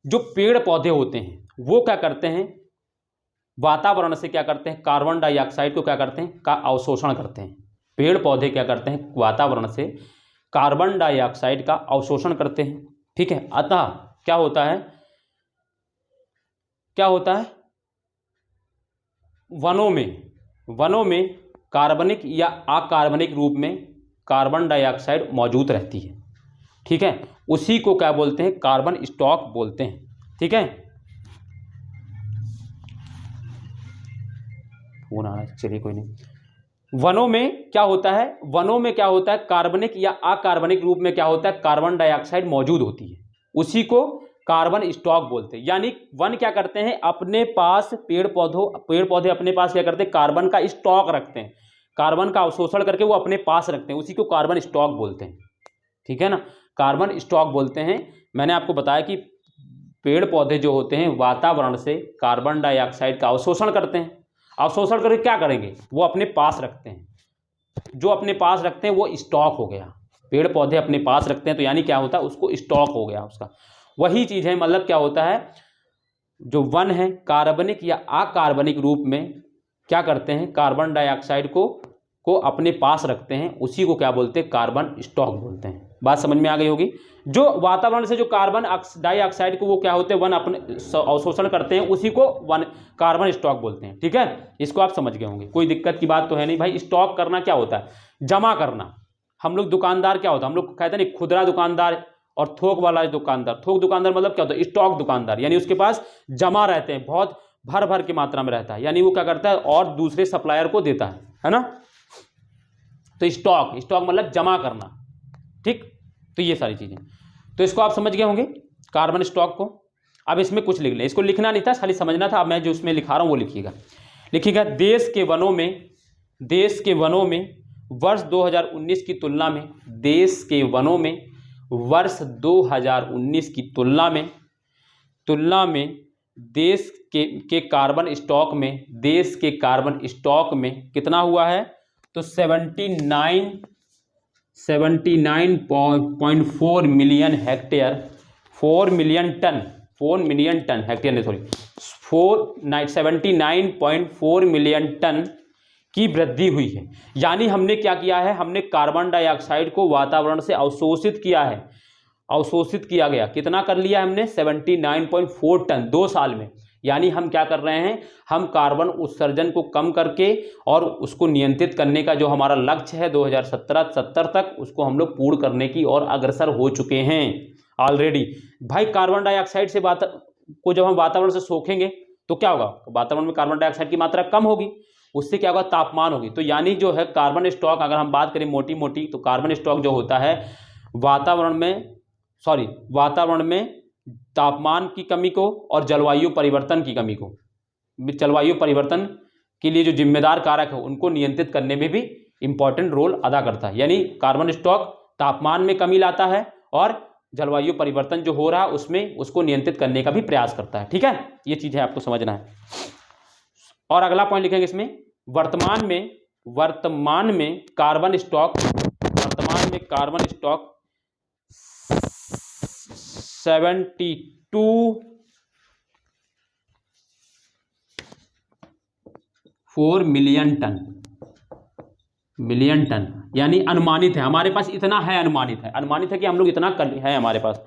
जो पेड़ पौधे होते हैं वो क्या करते हैं, वातावरण से क्या करते हैं, कार्बन डाइऑक्साइड को क्या करते हैं, का अवशोषण करते हैं। पेड़ पौधे क्या करते हैं, वातावरण से कार्बन डाइऑक्साइड का अवशोषण करते हैं, ठीक है। अतः क्या होता है, वनों में कार्बनिक या अकार्बनिक रूप में कार्बन डाइऑक्साइड मौजूद रहती है, ठीक है। उसी को क्या बोलते हैं, कार्बन स्टॉक बोलते हैं, ठीक है। फोन आ रहा है, चलिए कोई नहीं। वनों में क्या होता है, कार्बनिक या अकार्बनिक रूप में क्या होता है, कार्बन डाइऑक्साइड मौजूद होती है, उसी को कार्बन स्टॉक बोलते हैं। यानी वन क्या करते हैं, अपने पास पेड़ पौधे अपने पास क्या करते हैं, कार्बन का स्टॉक रखते हैं, कार्बन का अवशोषण करके वो अपने पास रखते हैं, उसी को कार्बन स्टॉक बोलते हैं, ठीक है ना, कार्बन स्टॉक बोलते हैं। मैंने आपको बताया कि पेड़ पौधे जो होते हैं वातावरण से कार्बन डाइऑक्साइड का अवशोषण करते हैं, अवशोषण करके क्या करेंगे, वो अपने पास रखते हैं, जो अपने पास रखते हैं वो स्टॉक हो गया। पेड़ पौधे अपने पास रखते हैं तो यानी क्या होता है, उसको स्टॉक हो गया उसका, वही चीज है। मतलब क्या होता है, जो वन है कार्बनिक या अकार्बनिक रूप में क्या करते हैं, कार्बन डाइऑक्साइड को अपने पास रखते हैं, उसी को क्या बोलते हैं, कार्बन स्टॉक बोलते हैं। बात समझ में आ गई होगी। जो वातावरण से जो कार्बन डाइऑक्साइड को वो क्या होते हैं, वन अपने अवशोषण करते हैं, उसी को वन कार्बन स्टॉक बोलते हैं, ठीक है। इसको आप समझ गए होंगे, कोई दिक्कत की बात तो है नहीं भाई। स्टॉक करना क्या होता है, जमा करना। हम लोग दुकानदार क्या होता है, हम लोग कहते हैं नहीं, खुदरा दुकानदार और थोक वाला दुकानदार। थोक दुकानदार मतलब क्या होता है, स्टॉक दुकानदार, यानी उसके पास जमा रहते हैं, बहुत भर भर की मात्रा में रहता है, यानी वो क्या करता है और दूसरे सप्लायर को देता है ना। तो स्टॉक, स्टॉक मतलब जमा करना, ठीक। तो ये सारी चीजें, तो इसको आप समझ गए होंगे कार्बन स्टॉक को। अब इसमें कुछ लिख लें, इसको लिखना नहीं था, खाली समझना था। अब मैं जो इसमें लिखा रहा हूं वो लिखिएगा। लिखिएगा देश के वनों में वर्ष 2019 की तुलना में, देश के वनों में वर्ष 2019 की तुलना में देश के कार्बन स्टॉक में, देश के कार्बन स्टॉक में कितना हुआ है, तो 79.4 million hectare, 4 million ton hectare नहीं, सॉरी 79.4 मिलियन टन की वृद्धि हुई है। यानी हमने क्या किया है, हमने कार्बन डाइऑक्साइड को वातावरण से अवशोषित किया है, अवशोषित किया गया, कितना कर लिया हमने, 79.4 टन 2 साल में। यानी हम क्या कर रहे हैं, हम कार्बन उत्सर्जन को कम करके और उसको नियंत्रित करने का जो हमारा लक्ष्य है 2070 तक, उसको हम लोग पूर्ण करने की ओर अग्रसर हो चुके हैं ऑलरेडी। भाई कार्बन डाइऑक्साइड से को जब हम वातावरण से सोखेंगे तो क्या होगा, वातावरण में कार्बन डाइऑक्साइड की मात्रा कम होगी, उससे क्या होगा, तापमान होगी। तो यानी जो है कार्बन स्टॉक, अगर हम बात करें मोटी मोटी, तो कार्बन स्टॉक जो होता है वातावरण में तापमान की कमी को और जलवायु परिवर्तन की कमी को, जलवायु परिवर्तन के लिए जो जिम्मेदार कारक है उनको नियंत्रित करने में भी इंपॉर्टेंट रोल अदा करता है। यानी कार्बन स्टॉक तापमान में कमी लाता है और जलवायु परिवर्तन जो हो रहा है उसमें उसको नियंत्रित करने का भी प्रयास करता है, ठीक है। ये चीज है, आपको समझना है। और अगला पॉइंट लिखेंगे इसमें, वर्तमान में कार्बन स्टॉक 72.4 मिलियन टन, यानी अनुमानित है, हमारे पास इतना है, अनुमानित है कि हम लोग इतना है हमारे पास,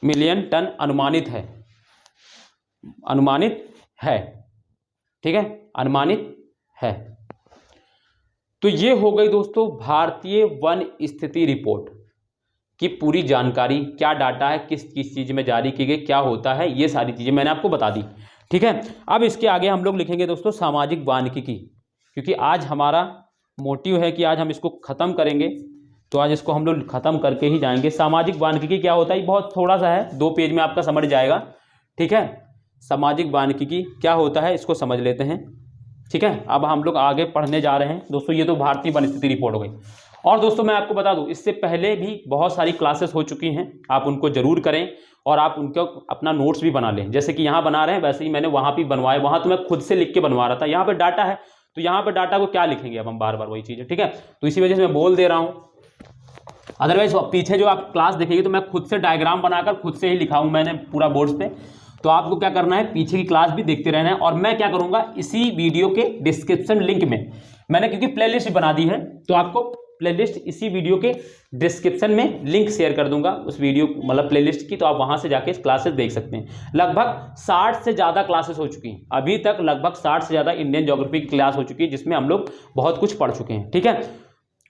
मिलियन टन अनुमानित है, ठीक है, अनुमानित है। तो ये हो गई दोस्तों भारतीय वन स्थिति रिपोर्ट की पूरी जानकारी, क्या डाटा है, किस किस चीज में जारी की गई, क्या होता है, ये सारी चीजें मैंने आपको बता दी, ठीक है। अब इसके आगे हम लोग लिखेंगे दोस्तों सामाजिक वानिकी, क्योंकि आज हमारा मोटिव है कि आज हम इसको खत्म करेंगे, तो आज इसको हम लोग खत्म करके ही जाएंगे। सामाजिक वानिकी क्या होता है, बहुत थोड़ा सा है, 2 पेज में आपका समझ जाएगा, ठीक है। सामाजिक वानिकी क्या होता है इसको समझ लेते हैं, ठीक है। अब हम लोग आगे पढ़ने जा रहे हैं दोस्तों। ये तो भारतीय वन स्थिति रिपोर्ट हो गई। और दोस्तों मैं आपको बता दूं, इससे पहले भी बहुत सारी क्लासेस हो चुकी हैं, आप उनको जरूर करें और आप उनको अपना नोट्स भी बना लें। जैसे कि यहाँ बना रहे हैं वैसे ही मैंने वहाँ भी बनवाए, वहाँ तो मैं खुद से लिख के बनवा रहा था, यहाँ पे डाटा है तो यहाँ पे डाटा को क्या लिखेंगे अब हम बार बार वही चीज़ है, ठीक है। तो इसी वजह से मैं बोल दे रहा हूँ, अदरवाइज पीछे जो आप क्लास देखेंगे तो मैं खुद से डायग्राम बनाकर खुद से ही लिखा हूँ मैंने पूरा बोर्ड्स पे। तो आपको क्या करना है, पीछे की क्लास भी देखते रहना है। और मैं क्या करूँगा, इसी वीडियो के डिस्क्रिप्शन लिंक में मैंने, क्योंकि प्लेलिस्ट बना दी है, तो आपको प्लेलिस्ट इसी वीडियो के डिस्क्रिप्शन में लिंक शेयर कर दूंगा उस वीडियो मतलब प्लेलिस्ट की, तो आप वहां से जाके क्लासेस देख सकते हैं। लगभग 60 से ज़्यादा क्लासेस हो चुकी हैं अभी तक, लगभग 60 से ज़्यादा इंडियन ज्योग्राफी की क्लास हो चुकी है, जिसमें हम लोग बहुत कुछ पढ़ चुके हैं, ठीक है।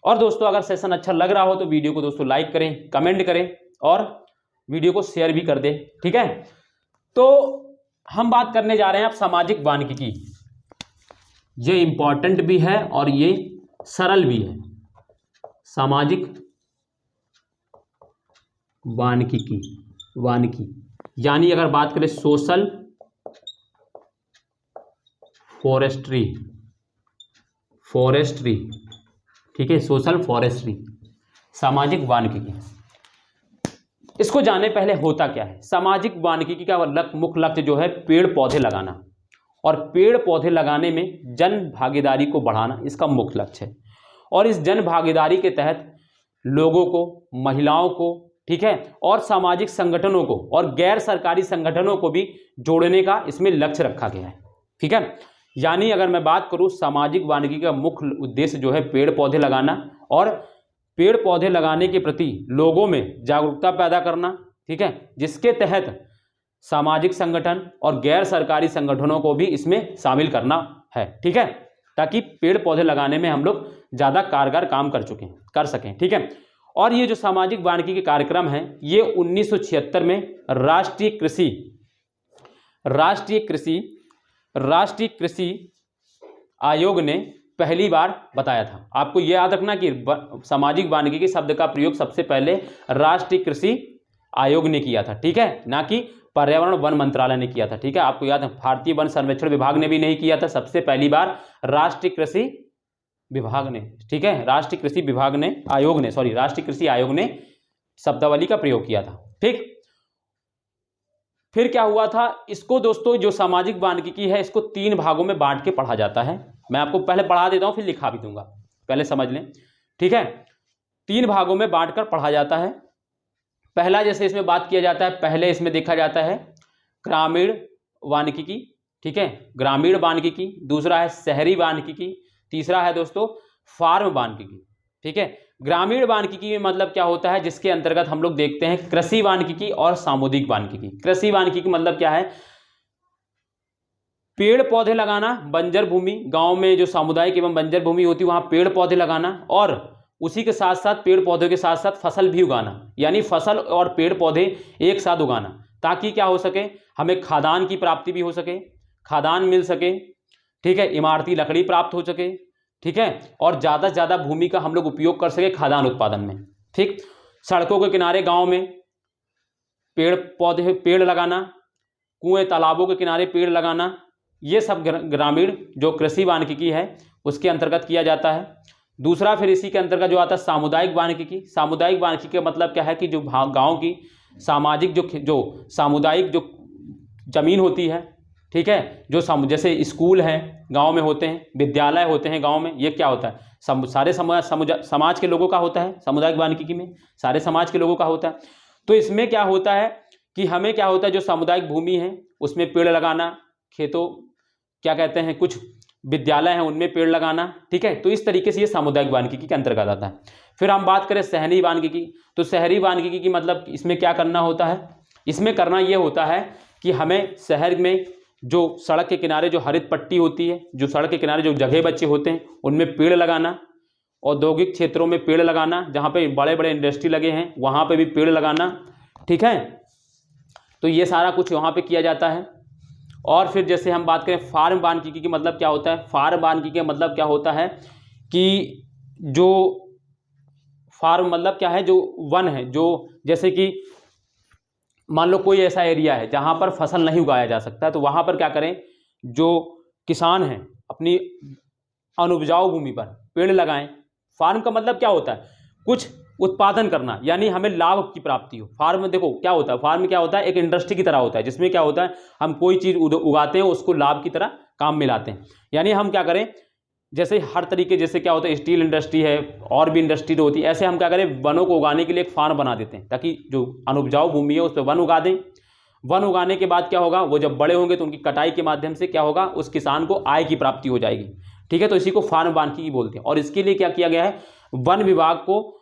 और दोस्तों अगर सेशन अच्छा लग रहा हो तो वीडियो को दोस्तों लाइक करें, कमेंट करें और वीडियो को शेयर भी कर दें, ठीक है। तो हम बात करने जा रहे हैं अब सामाजिक वानिकी की। ये इंपॉर्टेंट भी है और ये सरल भी है। सामाजिक वानिकी यानी अगर बात करें सोशल फॉरेस्ट्री, ठीक है, सोशल फॉरेस्ट्री, सामाजिक वानिकी। इसको जाने पहले होता क्या है। सामाजिक वानिकी का मुख्य लक्ष्य जो है पेड़ पौधे लगाना, और पेड़ पौधे लगाने में जन भागीदारी को बढ़ाना इसका मुख्य लक्ष्य है। और इस जन भागीदारी के तहत लोगों को, महिलाओं को, ठीक है, और सामाजिक संगठनों को और गैर सरकारी संगठनों को भी जोड़ने का इसमें लक्ष्य रखा गया है, ठीक है। यानी अगर मैं बात करूं, सामाजिक वानिकी का मुख्य उद्देश्य जो है पेड़ पौधे लगाना और पेड़ पौधे लगाने के प्रति लोगों में जागरूकता पैदा करना, ठीक है, जिसके तहत सामाजिक संगठन और गैर सरकारी संगठनों को भी इसमें शामिल करना है, ठीक है, ताकि पेड़ पौधे लगाने में हम लोग ज़्यादा कारगर काम कर सकें, ठीक है। और ये जो सामाजिक वानिकी के कार्यक्रम हैं, ये 1976 में राष्ट्रीय राष्ट्रीय कृषि आयोग ने पहली बार बताया था। आपको यह याद रखना कि सामाजिक वानिकी शब्द का प्रयोग सबसे पहले राष्ट्रीय कृषि आयोग ने किया था, ठीक है, ना कि पर्यावरण वन मंत्रालय ने किया था, ठीक है। आपको याद है भारतीय वन सर्वेक्षण विभाग ने भी नहीं किया था, सबसे पहली बार राष्ट्रीय कृषि विभाग ने, ठीक है, राष्ट्रीय कृषि विभाग ने आयोग ने सॉरी राष्ट्रीय कृषि आयोग ने शब्दावली का प्रयोग किया था, ठीक। फिर क्या हुआ था, इसको दोस्तों जो सामाजिक वानिकी है इसको 3 भागों में बांट के पढ़ा जाता है। मैं आपको पहले पढ़ा देता हूं फिर लिखा भी दूंगा, पहले समझ लें, ठीक है। 3 भागों में बांटकर पढ़ा जाता है। पहला जैसे इसमें बात किया जाता है, पहले इसमें देखा जाता है ग्रामीण वानिकी, ठीक है, ग्रामीण वानिकी। दूसरा है शहरी वानिकी। तीसरा है दोस्तों फार्म वानिकी, ठीक है। ग्रामीण वानिकी में मतलब क्या होता है, जिसके अंतर्गत हम लोग देखते हैं कृषि वानिकी और सामुदायिक वानिकी। कृषि वानिकी मतलब क्या है, पेड़ पौधे लगाना, बंजर भूमि, गांव में जो सामुदायिक एवं बंजर भूमि होती है वहां पेड़ पौधे लगाना, और उसी के साथ साथ पेड़ पौधों के साथ साथ फसल भी उगाना, यानी फसल और पेड़ पौधे एक साथ उगाना, ताकि क्या हो सके, हमें खाद्यान्न की प्राप्ति भी हो सके, खाद्यान्न मिल सके, ठीक है, इमारती लकड़ी प्राप्त हो सके, ठीक है, और ज़्यादा से ज़्यादा भूमि का हम लोग उपयोग कर सके खाद्यान्न उत्पादन में, ठीक। सड़कों के किनारे गाँव में पेड़ पौधे पेड़ लगाना, कुएं तालाबों के किनारे पेड़ लगाना, ये सब ग्रामीण जो कृषि वानिकी है उसके अंतर्गत किया जाता है। दूसरा फिर इसी के अंतर्गत जो आता है सामुदायिक वानिकी। सामुदायिक वानिकी का मतलब क्या है कि जो गांव की सामाजिक जो सामुदायिक जो जमीन होती है, ठीक है, जो जैसे स्कूल हैं गांव में होते हैं, विद्यालय होते हैं गांव में, ये क्या होता है सारे समाज के लोगों का होता है। सामुदायिक वानिकी में सारे समाज के लोगों का होता है। तो इसमें क्या होता है कि हमें क्या होता है, जो सामुदायिक भूमि है उसमें पेड़ लगाना, खेतों क्या कहते हैं कुछ विद्यालय हैं उनमें पेड़ लगाना, ठीक है। तो इस तरीके से ये सामुदायिक वानिकी के अंतर्गत आता है। फिर हम बात करें शहरी वानिकी, तो शहरी वानिकी की मतलब इसमें क्या करना होता है, इसमें करना ये होता है कि हमें शहर में जो सड़क के किनारे जो हरित पट्टी होती है, जो सड़क के किनारे जो जगह बच्चे होते हैं उनमें पेड़ लगाना, औद्योगिक क्षेत्रों में पेड़ लगाना, जहाँ पे बड़े बड़े इंडस्ट्री लगे हैं वहाँ पे भी पेड़ लगाना, ठीक है। तो ये सारा कुछ वहाँ पे किया जाता है। और फिर जैसे हम बात करें फार्म वानिकी की मतलब क्या होता है, फार्म वानिकी का मतलब क्या होता है कि जो फार्म मतलब क्या है, जो वन है, जो जैसे कि मान लो कोई ऐसा एरिया है जहाँ पर फसल नहीं उगाया जा सकता है, तो वहाँ पर क्या करें, जो किसान हैं अपनी अनुपजाऊ भूमि पर पेड़ लगाएं। फार्म का मतलब क्या होता है, कुछ उत्पादन करना, यानी हमें लाभ की प्राप्ति हो। फार्म में देखो क्या होता है, फार्म क्या होता है, एक इंडस्ट्री की तरह होता है, जिसमें क्या होता है हम कोई चीज़ उगाते हैं उसको लाभ की तरह काम में लाते हैं। यानी हम क्या करें, जैसे हर तरीके, जैसे क्या होता है स्टील इंडस्ट्री है और भी इंडस्ट्री तो होती है, ऐसे हम क्या करें वनों को उगाने के लिए एक फार्म बना देते हैं, ताकि जो अनुपजाऊ भूमि है उस पर वन उगा दें। वन उगाने के बाद क्या होगा, वो जब बड़े होंगे तो उनकी कटाई के माध्यम से क्या होगा, उस किसान को आय की प्राप्ति हो जाएगी, ठीक है। तो इसी को फार्म वानिकी बोलते हैं। और इसके लिए क्या किया गया है, वन विभाग को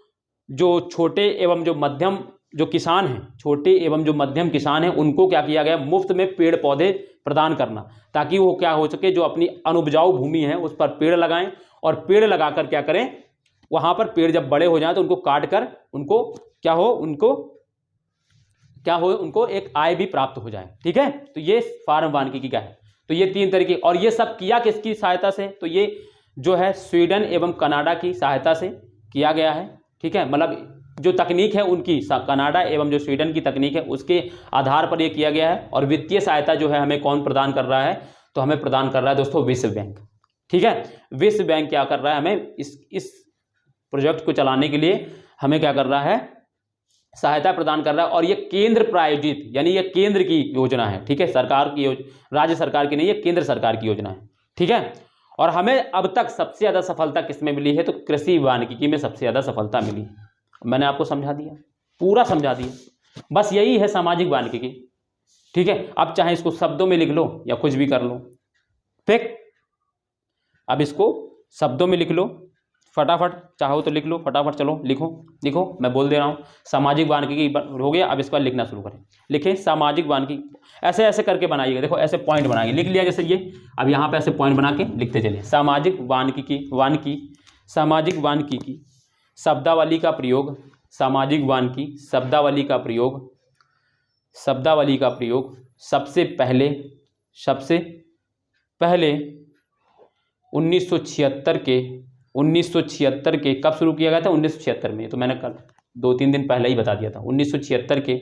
जो छोटे एवं जो मध्यम जो किसान हैं, छोटे एवं जो मध्यम किसान हैं, उनको क्या किया गया, मुफ्त में पेड़ पौधे प्रदान करना, ताकि वो क्या हो सके, जो अपनी अनुपजाऊ भूमि है उस पर पेड़ लगाएं, और पेड़ लगाकर क्या करें, वहाँ पर पेड़ जब बड़े हो जाएं तो उनको काट कर उनको क्या हो, उनको एक आय भी प्राप्त हो जाए, ठीक है। तो ये फार्म वानिकी का है। तो ये 3 तरीके, और ये सब किया किसकी सहायता से, तो ये जो है स्वीडन एवं कनाडा की सहायता से किया गया है, ठीक है। मतलब जो तकनीक है उनकी, कनाडा एवं जो स्वीडन की तकनीक है उसके आधार पर ये किया गया है। और वित्तीय सहायता जो है हमें कौन प्रदान कर रहा है, तो हमें प्रदान कर रहा है दोस्तों विश्व बैंक, ठीक है। विश्व बैंक क्या कर रहा है, हमें इस प्रोजेक्ट को चलाने के लिए हमें क्या कर रहा है, सहायता प्रदान कर रहा है। और ये केंद्र प्रायोजित, यानी ये केंद्र की योजना है, ठीक है, सरकार की राज्य सरकार की नहीं, ये केंद्र सरकार की योजना है, ठीक है। और हमें अब तक सबसे ज़्यादा सफलता किसमें मिली है, तो कृषि वानिकी में सबसे ज़्यादा सफलता मिली। मैंने आपको समझा दिया, पूरा समझा दिया, बस यही है सामाजिक वानिकी, ठीक है। अब चाहे इसको शब्दों में लिख लो या कुछ भी कर लो, ठीक। अब इसको शब्दों में लिख लो फटाफट, चाहो तो लिख लो फटाफट, चलो लिखो लिखो, मैं बोल दे रहा हूँ। सामाजिक वानिकी हो गया, अब इसका लिखना शुरू करें। लिखें सामाजिक वानिकी, ऐसे ऐसे करके बनाइएगा, देखो ऐसे पॉइंट बनाएंगे, लिख लिया जैसे ये, अब यहाँ पे ऐसे पॉइंट बना के लिखते चलिए। सामाजिक वानिकी सामाजिक वानिकी की शब्दावली का प्रयोग, सामाजिक वानिकी शब्दावली का प्रयोग सबसे पहले 1976 के कब शुरू किया गया था? 1976 में। तो मैंने कल 2-3 दिन पहले ही बता दिया था। 1976 के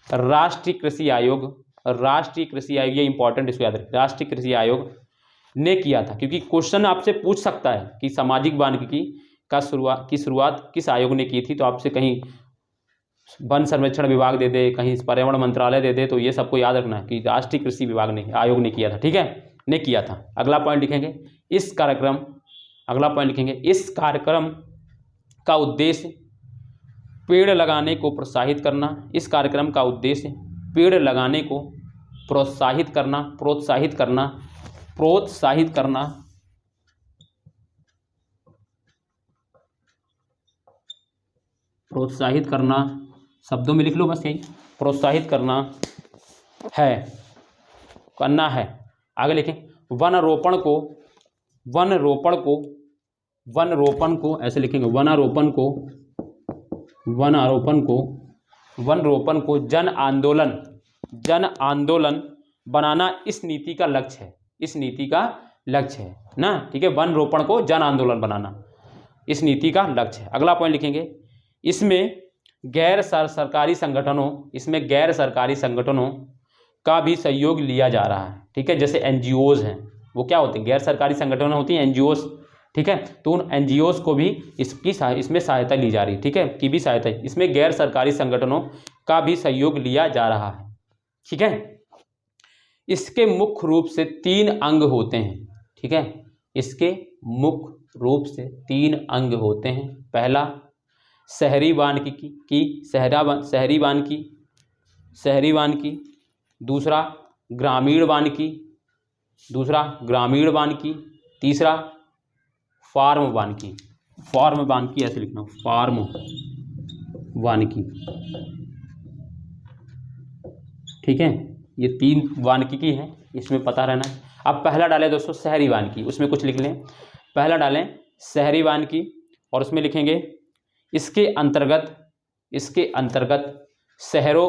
राष्ट्रीय कृषि आयोग, ये इंपॉर्टेंट, इसको याद रखें, राष्ट्रीय कृषि आयोग ने किया था। क्योंकि क्वेश्चन आपसे पूछ सकता है कि सामाजिक वानिकी की शुरुआत किस आयोग ने की थी। तो आपसे कहीं वन संरक्षण विभाग दे दे, कहीं पर्यावरण मंत्रालय दे दे, तो ये सबको याद रखना है कि राष्ट्रीय कृषि विभाग ने, आयोग ने किया था। ठीक है, ने किया था। अगला पॉइंट लिखेंगे, इस कार्यक्रम का उद्देश्य पेड़ लगाने को प्रोत्साहित करना। इस कार्यक्रम का उद्देश्य पेड़ लगाने को प्रोत्साहित करना, शब्दों में लिख लो बस यही, प्रोत्साहित करना है। आगे लिखें, वन रोपण को ऐसे लिखेंगे, वन रोपण को जन आंदोलन बनाना इस नीति का लक्ष्य है ना। ठीक है, वन रोपण को जन आंदोलन बनाना इस नीति का लक्ष्य है। अगला पॉइंट लिखेंगे, इसमें गैर सरकारी संगठनों का भी सहयोग लिया जा रहा है। ठीक है, जैसे एनजीओज हैं, वो क्या होते हैं? गैर सरकारी संगठन होती हैं एनजीओज। ठीक है, तो उन एनजीओज को भी इसमें सहायता ली जा रही है। ठीक है, की भी सहायता, इसमें गैर सरकारी संगठनों का भी सहयोग लिया जा रहा है। ठीक है, इसके मुख्य रूप से 3 अंग होते हैं। ठीक है, इसके मुख्य रूप से 3 अंग होते हैं। पहला शहरी वानिकी, दूसरा ग्रामीण वानिकी, तीसरा फार्म वानिकी, ऐसे लिखना, फार्म वानिकी। ठीक है, ये 3 वानिकी है, इसमें पता रहना है। अब पहला डालें दोस्तों शहरी वानिकी, उसमें कुछ लिख लें। पहला डालें शहरी वानिकी और उसमें लिखेंगे, इसके अंतर्गत शहरों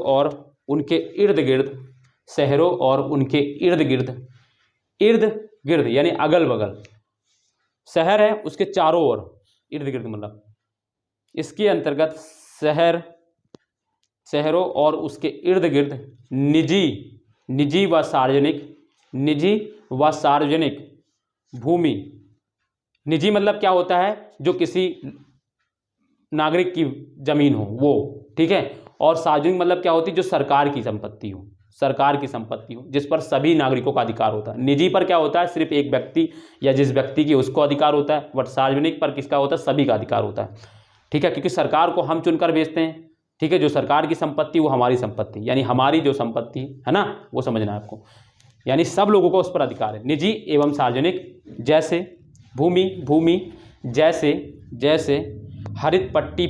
और उनके इर्द गिर्द यानी अगल बगल, शहर है उसके चारों ओर, इर्द गिर्द मतलब, इसके अंतर्गत शहरों और उसके इर्द गिर्द निजी व सार्वजनिक भूमि। निजी मतलब क्या होता है? जो किसी नागरिक की जमीन हो वो। ठीक है, और सार्वजनिक मतलब क्या होती है? जो सरकार की संपत्ति हो, जिस पर सभी नागरिकों का अधिकार होता है। निजी पर क्या होता है? सिर्फ एक व्यक्ति या जिस व्यक्ति की उसको अधिकार होता है, बट सार्वजनिक पर किसका होता है? सभी का अधिकार होता है। ठीक है, क्योंकि सरकार को हम चुनकर भेजते हैं। ठीक है, जो सरकार की संपत्ति वो हमारी संपत्ति, यानी हमारी जो संपत्ति है ना, वो समझना है आपको, यानी सब लोगों को उस पर अधिकार है। निजी एवं सार्वजनिक, जैसे भूमि जैसे हरित पट्टी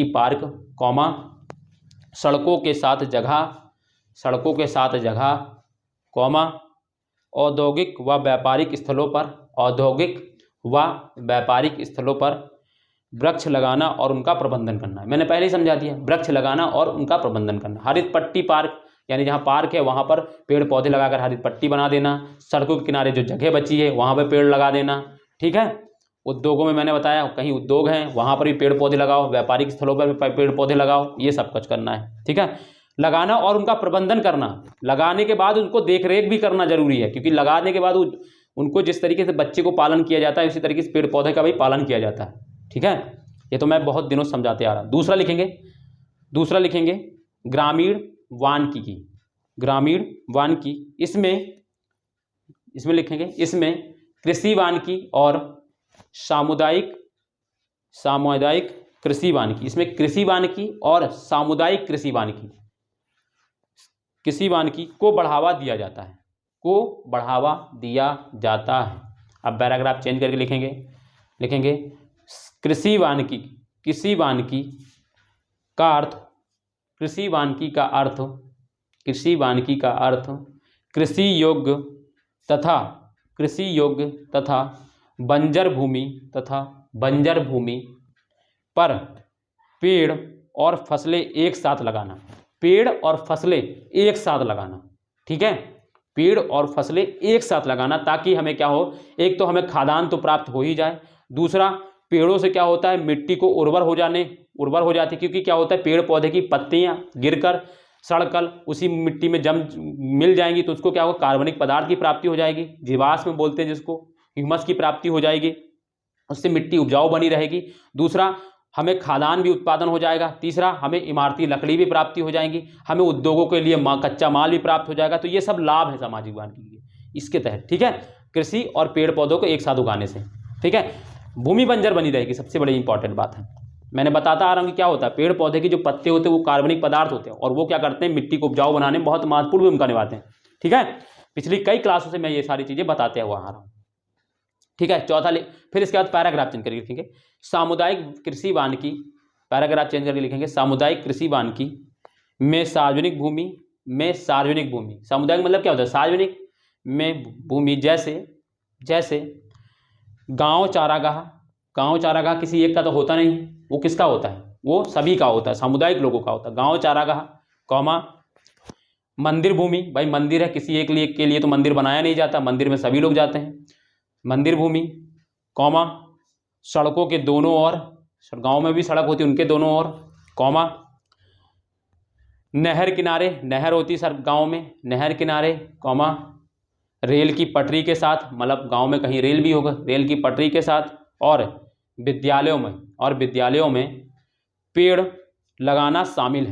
पार्क, कौमा, सड़कों के साथ जगह, कौमा, औद्योगिक व व्यापारिक स्थलों पर वृक्ष लगाना और उनका प्रबंधन करना। मैंने पहले ही समझा दिया, वृक्ष लगाना और उनका प्रबंधन करना। हरित पट्टी पार्क यानी जहाँ पार्क है वहाँ पर पेड़ पौधे लगाकर हरित पट्टी बना देना। सड़कों के किनारे जो जगह बची है वहाँ पर पेड़ लगा देना। ठीक है, उद्योगों में मैंने बताया, कहीं उद्योग हैं वहाँ पर भी पेड़ पौधे लगाओ, व्यापारिक स्थलों पर भी पेड़ पौधे लगाओ, ये सब कुछ करना है। ठीक है, लगाना और उनका प्रबंधन करना, लगाने के बाद उनको देख रेख भी करना जरूरी है, क्योंकि लगाने के बाद उनको जिस तरीके से बच्चे को पालन किया जाता है उसी तरीके से पेड़ पौधे का भी पालन किया जाता है। ठीक है, ये तो मैं बहुत दिनों से समझाते आ रहा। दूसरा लिखेंगे ग्रामीण वानिकी, इसमें लिखेंगे, इसमें कृषि वानिकी और सामुदायिक कृषि वानिकी, इसमें कृषि वानिकी और सामुदायिक कृषि वानिकी को बढ़ावा दिया जाता है। अब पैराग्राफ चेंज करके लिखेंगे कृषि वानिकी का अर्थ कृषि योग्य तथा बंजर भूमि पर पेड़ और फसलें एक साथ लगाना। पेड़ और फसलें एक साथ लगाना, ठीक है, पेड़ और फसलें एक साथ लगाना, ताकि हमें क्या हो, एक तो हमें खाद्यान्न तो प्राप्त हो ही जाए, दूसरा पेड़ों से क्या होता है, मिट्टी को उर्वर हो जाती है, क्योंकि क्या होता है, पेड़ पौधे की पत्तियां गिरकर सड़कर उसी मिट्टी में जम मिल जाएंगी, तो उसको क्या होगा, कार्बनिक पदार्थ की प्राप्ति हो जाएगी, जीवाश्म बोलते हैं जिसको, ह्यूमस की प्राप्ति हो जाएगी, उससे मिट्टी उपजाऊ बनी रहेगी। दूसरा, हमें खाद्यान्न भी उत्पादन हो जाएगा। तीसरा, हमें इमारती लकड़ी भी प्राप्ति हो जाएंगी, हमें उद्योगों के लिए कच्चा माल भी प्राप्त हो जाएगा। तो ये सब लाभ है सामाजिक वानिकी के इसके तहत, ठीक है, कृषि और पेड़ पौधों को एक साथ उगाने से, ठीक है। भूमि बंजर बनी रहेगी, सबसे बड़ी इंपॉर्टेंट बात है। मैंने बताता आ रहा हूँ कि क्या होता है, पेड़ पौधे के जो पत्ते होते हैं वो कार्बनिक पदार्थ होते हैं, और वो क्या करते हैं, मिट्टी को उपजाऊ बनाने में बहुत महत्वपूर्ण भूमिका निभाते हैं, ठीक है। पिछली कई क्लासों से मैं ये सारी चीजें बताते हुए आ रहा हूँ, ठीक है। चौथा, फिर इसके बाद पैराग्राफ चेंज करके लिखेंगे सामुदायिक कृषि वानिकी, पैराग्राफ चेंज करके लिखेंगे सामुदायिक कृषि वानिकी में सार्वजनिक भूमि, सामुदायिक मतलब क्या होता है, सार्वजनिक में भूमि, जैसे गांव चारागाह किसी एक का तो होता नहीं, वो किसका होता है, वो सभी का होता है, सामुदायिक लोगों का होता है। गांव चारागाह, कौमा मंदिर भूमि, भाई मंदिर है, किसी एक के लिए तो मंदिर बनाया नहीं जाता, मंदिर में सभी लोग जाते हैं, मंदिर भूमि, कौमा सड़कों के दोनों ओर, गांव में भी सड़क होती है उनके दोनों ओर, कौमा नहर किनारे, नहर होती सर गांव में, नहर किनारे, कौमा रेल की पटरी के साथ, मतलब गांव में कहीं रेल भी होगा, रेल की पटरी के साथ, और विद्यालयों में पेड़ लगाना शामिल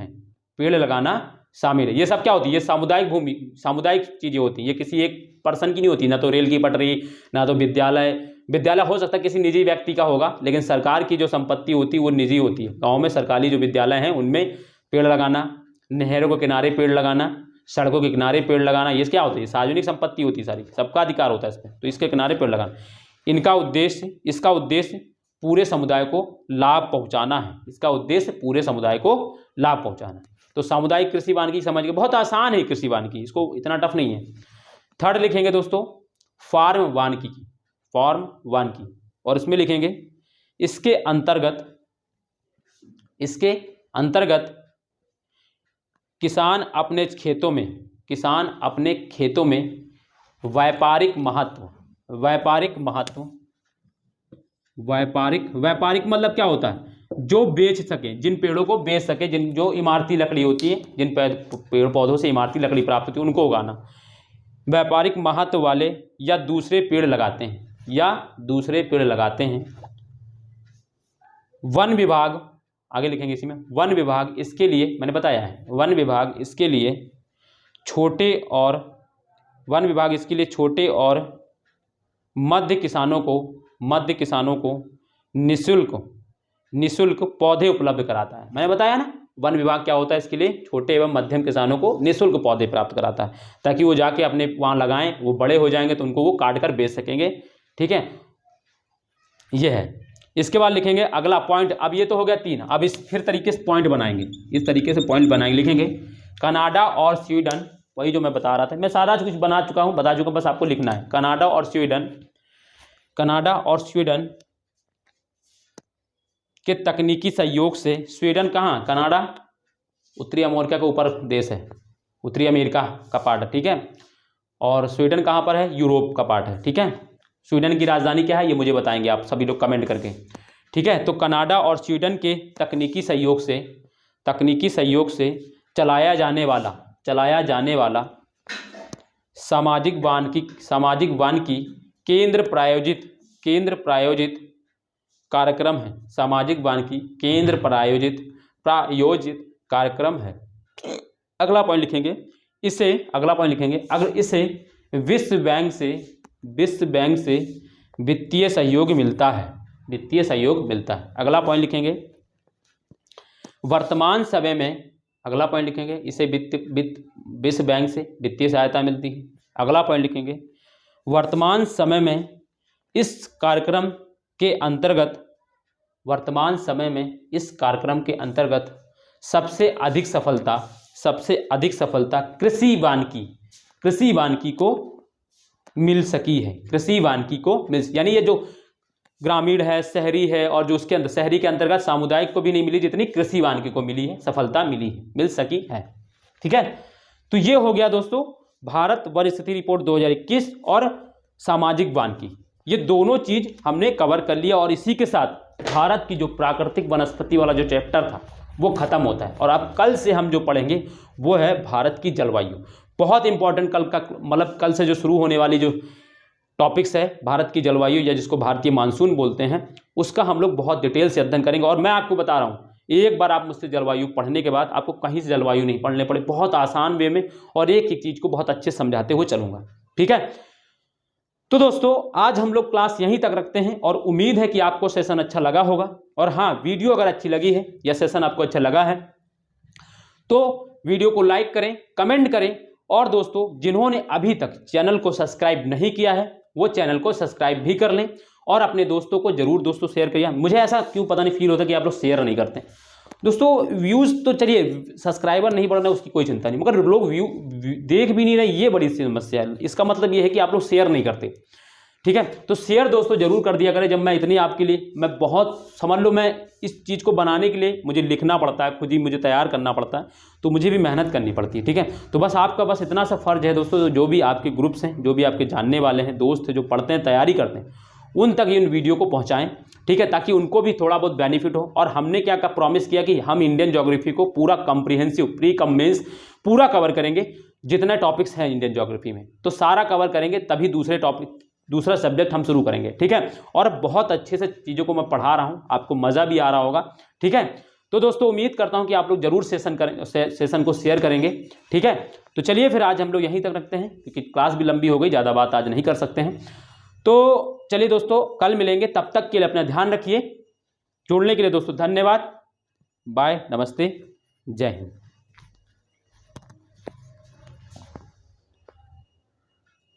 है, ये सब क्या होती है, ये सामुदायिक भूमि, सामुदायिक चीजें होती हैं, ये किसी एक पर्सन की नहीं होती, ना तो रेल की पटरी, ना तो विद्यालय हो सकता है किसी निजी व्यक्ति का होगा, लेकिन सरकार की जो संपत्ति होती है वो निजी होती है। गाँव में सरकारी जो विद्यालय हैं उनमें पेड़ लगाना, नहरों के किनारे पेड़ लगाना, सड़कों के किनारे पेड़ लगाना, ये क्या होता है, सार्वजनिक संपत्ति होती है, सारी सबका अधिकार होता है इस पर, तो इसके किनारे पेड़ लगाना, इसका उद्देश्य पूरे समुदाय को लाभ पहुंचाना है, तो सामुदायिक कृषि वानिकी समझ के, बहुत आसान है कृषि वानिकी, इसको इतना टफ नहीं है। थर्ड लिखेंगे दोस्तों फार्म वानिकी, और इसमें लिखेंगे इसके अंतर्गत किसान अपने खेतों में व्यापारिक मतलब क्या होता है, जो बेच सके, जिन पेड़ों को बेच सके, जो इमारती लकड़ी होती है, जिन पेड़ पौधों से इमारती लकड़ी प्राप्त होती है उनको उगाना, व्यापारिक महत्व वाले या दूसरे पेड़ लगाते हैं, वन विभाग, आगे लिखेंगे इसी में, वन विभाग इसके लिए, मैंने बताया है, वन विभाग इसके लिए छोटे और मध्य किसानों को निःशुल्क पौधे उपलब्ध कराता है। मैंने बताया ना, वन विभाग क्या होता है, इसके लिए छोटे एवं मध्यम किसानों को निःशुल्क पौधे प्राप्त कराता है, ताकि वो जाके अपने वहाँ लगाएं, वो बड़े हो जाएंगे तो उनको वो काट कर बेच सकेंगे, ठीक है, ये है। इसके बाद लिखेंगे अगला पॉइंट, अब ये तो हो गया 3, अब फिर तरीके से पॉइंट बनाएंगे, लिखेंगे कनाडा और स्वीडन, वही जो मैं बता रहा था, मैं सारा कुछ बता चुका हूँ, बस आपको लिखना है। कनाडा और स्वीडन के तकनीकी सहयोग से, स्वीडन कहाँ, कनाडा उत्तरी अमेरिका के ऊपर देश है, उत्तरी अमेरिका का पार्ट है, ठीक है, और स्वीडन कहाँ पर है, यूरोप का पार्ट है, ठीक है। स्वीडन की राजधानी क्या है ये मुझे बताएंगे आप सभी लोग कमेंट करके, ठीक है। तो कनाडा और स्वीडन के तकनीकी सहयोग से चलाया जाने वाला सामाजिक वानिकी केंद्र प्रायोजित कार्यक्रम है, अगला पॉइंट लिखेंगे, अगर इसे विश्व बैंक से वित्तीय सहयोग मिलता है, अगला पॉइंट लिखेंगे वर्तमान समय में, इसे विश्व बैंक से वित्तीय सहायता मिलती है, अगला पॉइंट लिखेंगे वर्तमान समय में इस कार्यक्रम के अंतर्गत सबसे अधिक सफलता कृषि वानिकी को मिल सकी है, यानी ये जो ग्रामीण है, शहरी है, और जो उसके अंदर शहरी के अंतर्गत सामुदायिक को भी नहीं मिली जितनी कृषि वानिकी को मिली है, सफलता मिली है, मिल सकी है। ठीक है, तो ये हो गया दोस्तों भारत वन स्थिति रिपोर्ट 2021 और सामाजिक वानिकी, ये दोनों चीज हमने कवर कर लिया। और इसी के साथ भारत की जो प्राकृतिक वनस्पति वाला जो चैप्टर था वो खत्म होता है। और अब कल से हम जो पढ़ेंगे वो है भारत की जलवायु, बहुत इंपॉर्टेंट। कल का मतलब कल से जो शुरू होने वाली जो टॉपिक्स है भारत की जलवायु, या जिसको भारतीय मानसून बोलते हैं, उसका हम लोग बहुत डिटेल से अध्ययन करेंगे। और मैं आपको बता रहा हूँ, एक बार आप मुझसे जलवायु पढ़ने के बाद आपको कहीं से जलवायु नहीं पढ़ने पड़े, बहुत आसान वे में और एक एक चीज को बहुत अच्छे समझाते हुए चलूंगा। ठीक है, तो दोस्तों आज हम लोग क्लास यहीं तक रखते हैं और उम्मीद है कि आपको सेशन अच्छा लगा होगा। और हाँ, वीडियो अगर अच्छी लगी है या सेशन आपको अच्छा लगा है तो वीडियो को लाइक करें, कमेंट करें, और दोस्तों जिन्होंने अभी तक चैनल को सब्सक्राइब नहीं किया है वो चैनल को सब्सक्राइब भी कर लें और अपने दोस्तों को जरूर दोस्तों शेयर करिए। मुझे ऐसा क्यों पता नहीं फील होता कि आप लोग शेयर नहीं करते दोस्तों। व्यूज़ तो चलिए, सब्सक्राइबर नहीं बढ़ रहे उसकी कोई चिंता नहीं, मगर लोग व्यू देख भी नहीं रहे, ये बड़ी समस्या है। इसका मतलब ये है कि आप लोग शेयर नहीं करते। ठीक है, तो शेयर दोस्तों जरूर कर दिया करें। जब मैं इतनी आपके लिए, मैं बहुत समझ लो, मैं इस चीज़ को बनाने के लिए मुझे लिखना पड़ता है, खुद ही मुझे तैयार करना पड़ता है, तो मुझे भी मेहनत करनी पड़ती है। ठीक है, तो बस आपका बस इतना सा फर्ज है दोस्तों, जो भी आपके ग्रुप्स हैं, जो भी आपके जानने वाले हैं, दोस्त हैं जो पढ़ते हैं, तैयारी करते हैं, उन तक इन वीडियो को पहुँचाएँ। ठीक है, ताकि उनको भी थोड़ा बहुत बेनिफिट हो। और हमने क्या प्रॉमिस किया कि हम इंडियन ज्योग्राफी को पूरा कम्प्रीहेंसिव, प्री कम मेंस पूरा कवर करेंगे। जितने टॉपिक्स हैं इंडियन ज्योग्राफी में तो सारा कवर करेंगे, तभी दूसरा सब्जेक्ट हम शुरू करेंगे। ठीक है, और बहुत अच्छे से चीज़ों को मैं पढ़ा रहा हूँ, आपको मज़ा भी आ रहा होगा। ठीक है, तो दोस्तों उम्मीद करता हूँ कि आप लोग जरूर सेशन को शेयर करेंगे। ठीक है, तो चलिए फिर आज हम लोग यहीं तक रखते हैं, क्योंकि क्लास भी लंबी हो गई, ज़्यादा बात आज नहीं कर सकते हैं। तो चलिए दोस्तों कल मिलेंगे, तब तक के लिए अपना ध्यान रखिए। जुड़ने के लिए दोस्तों धन्यवाद, बाय, नमस्ते, जय हिंद।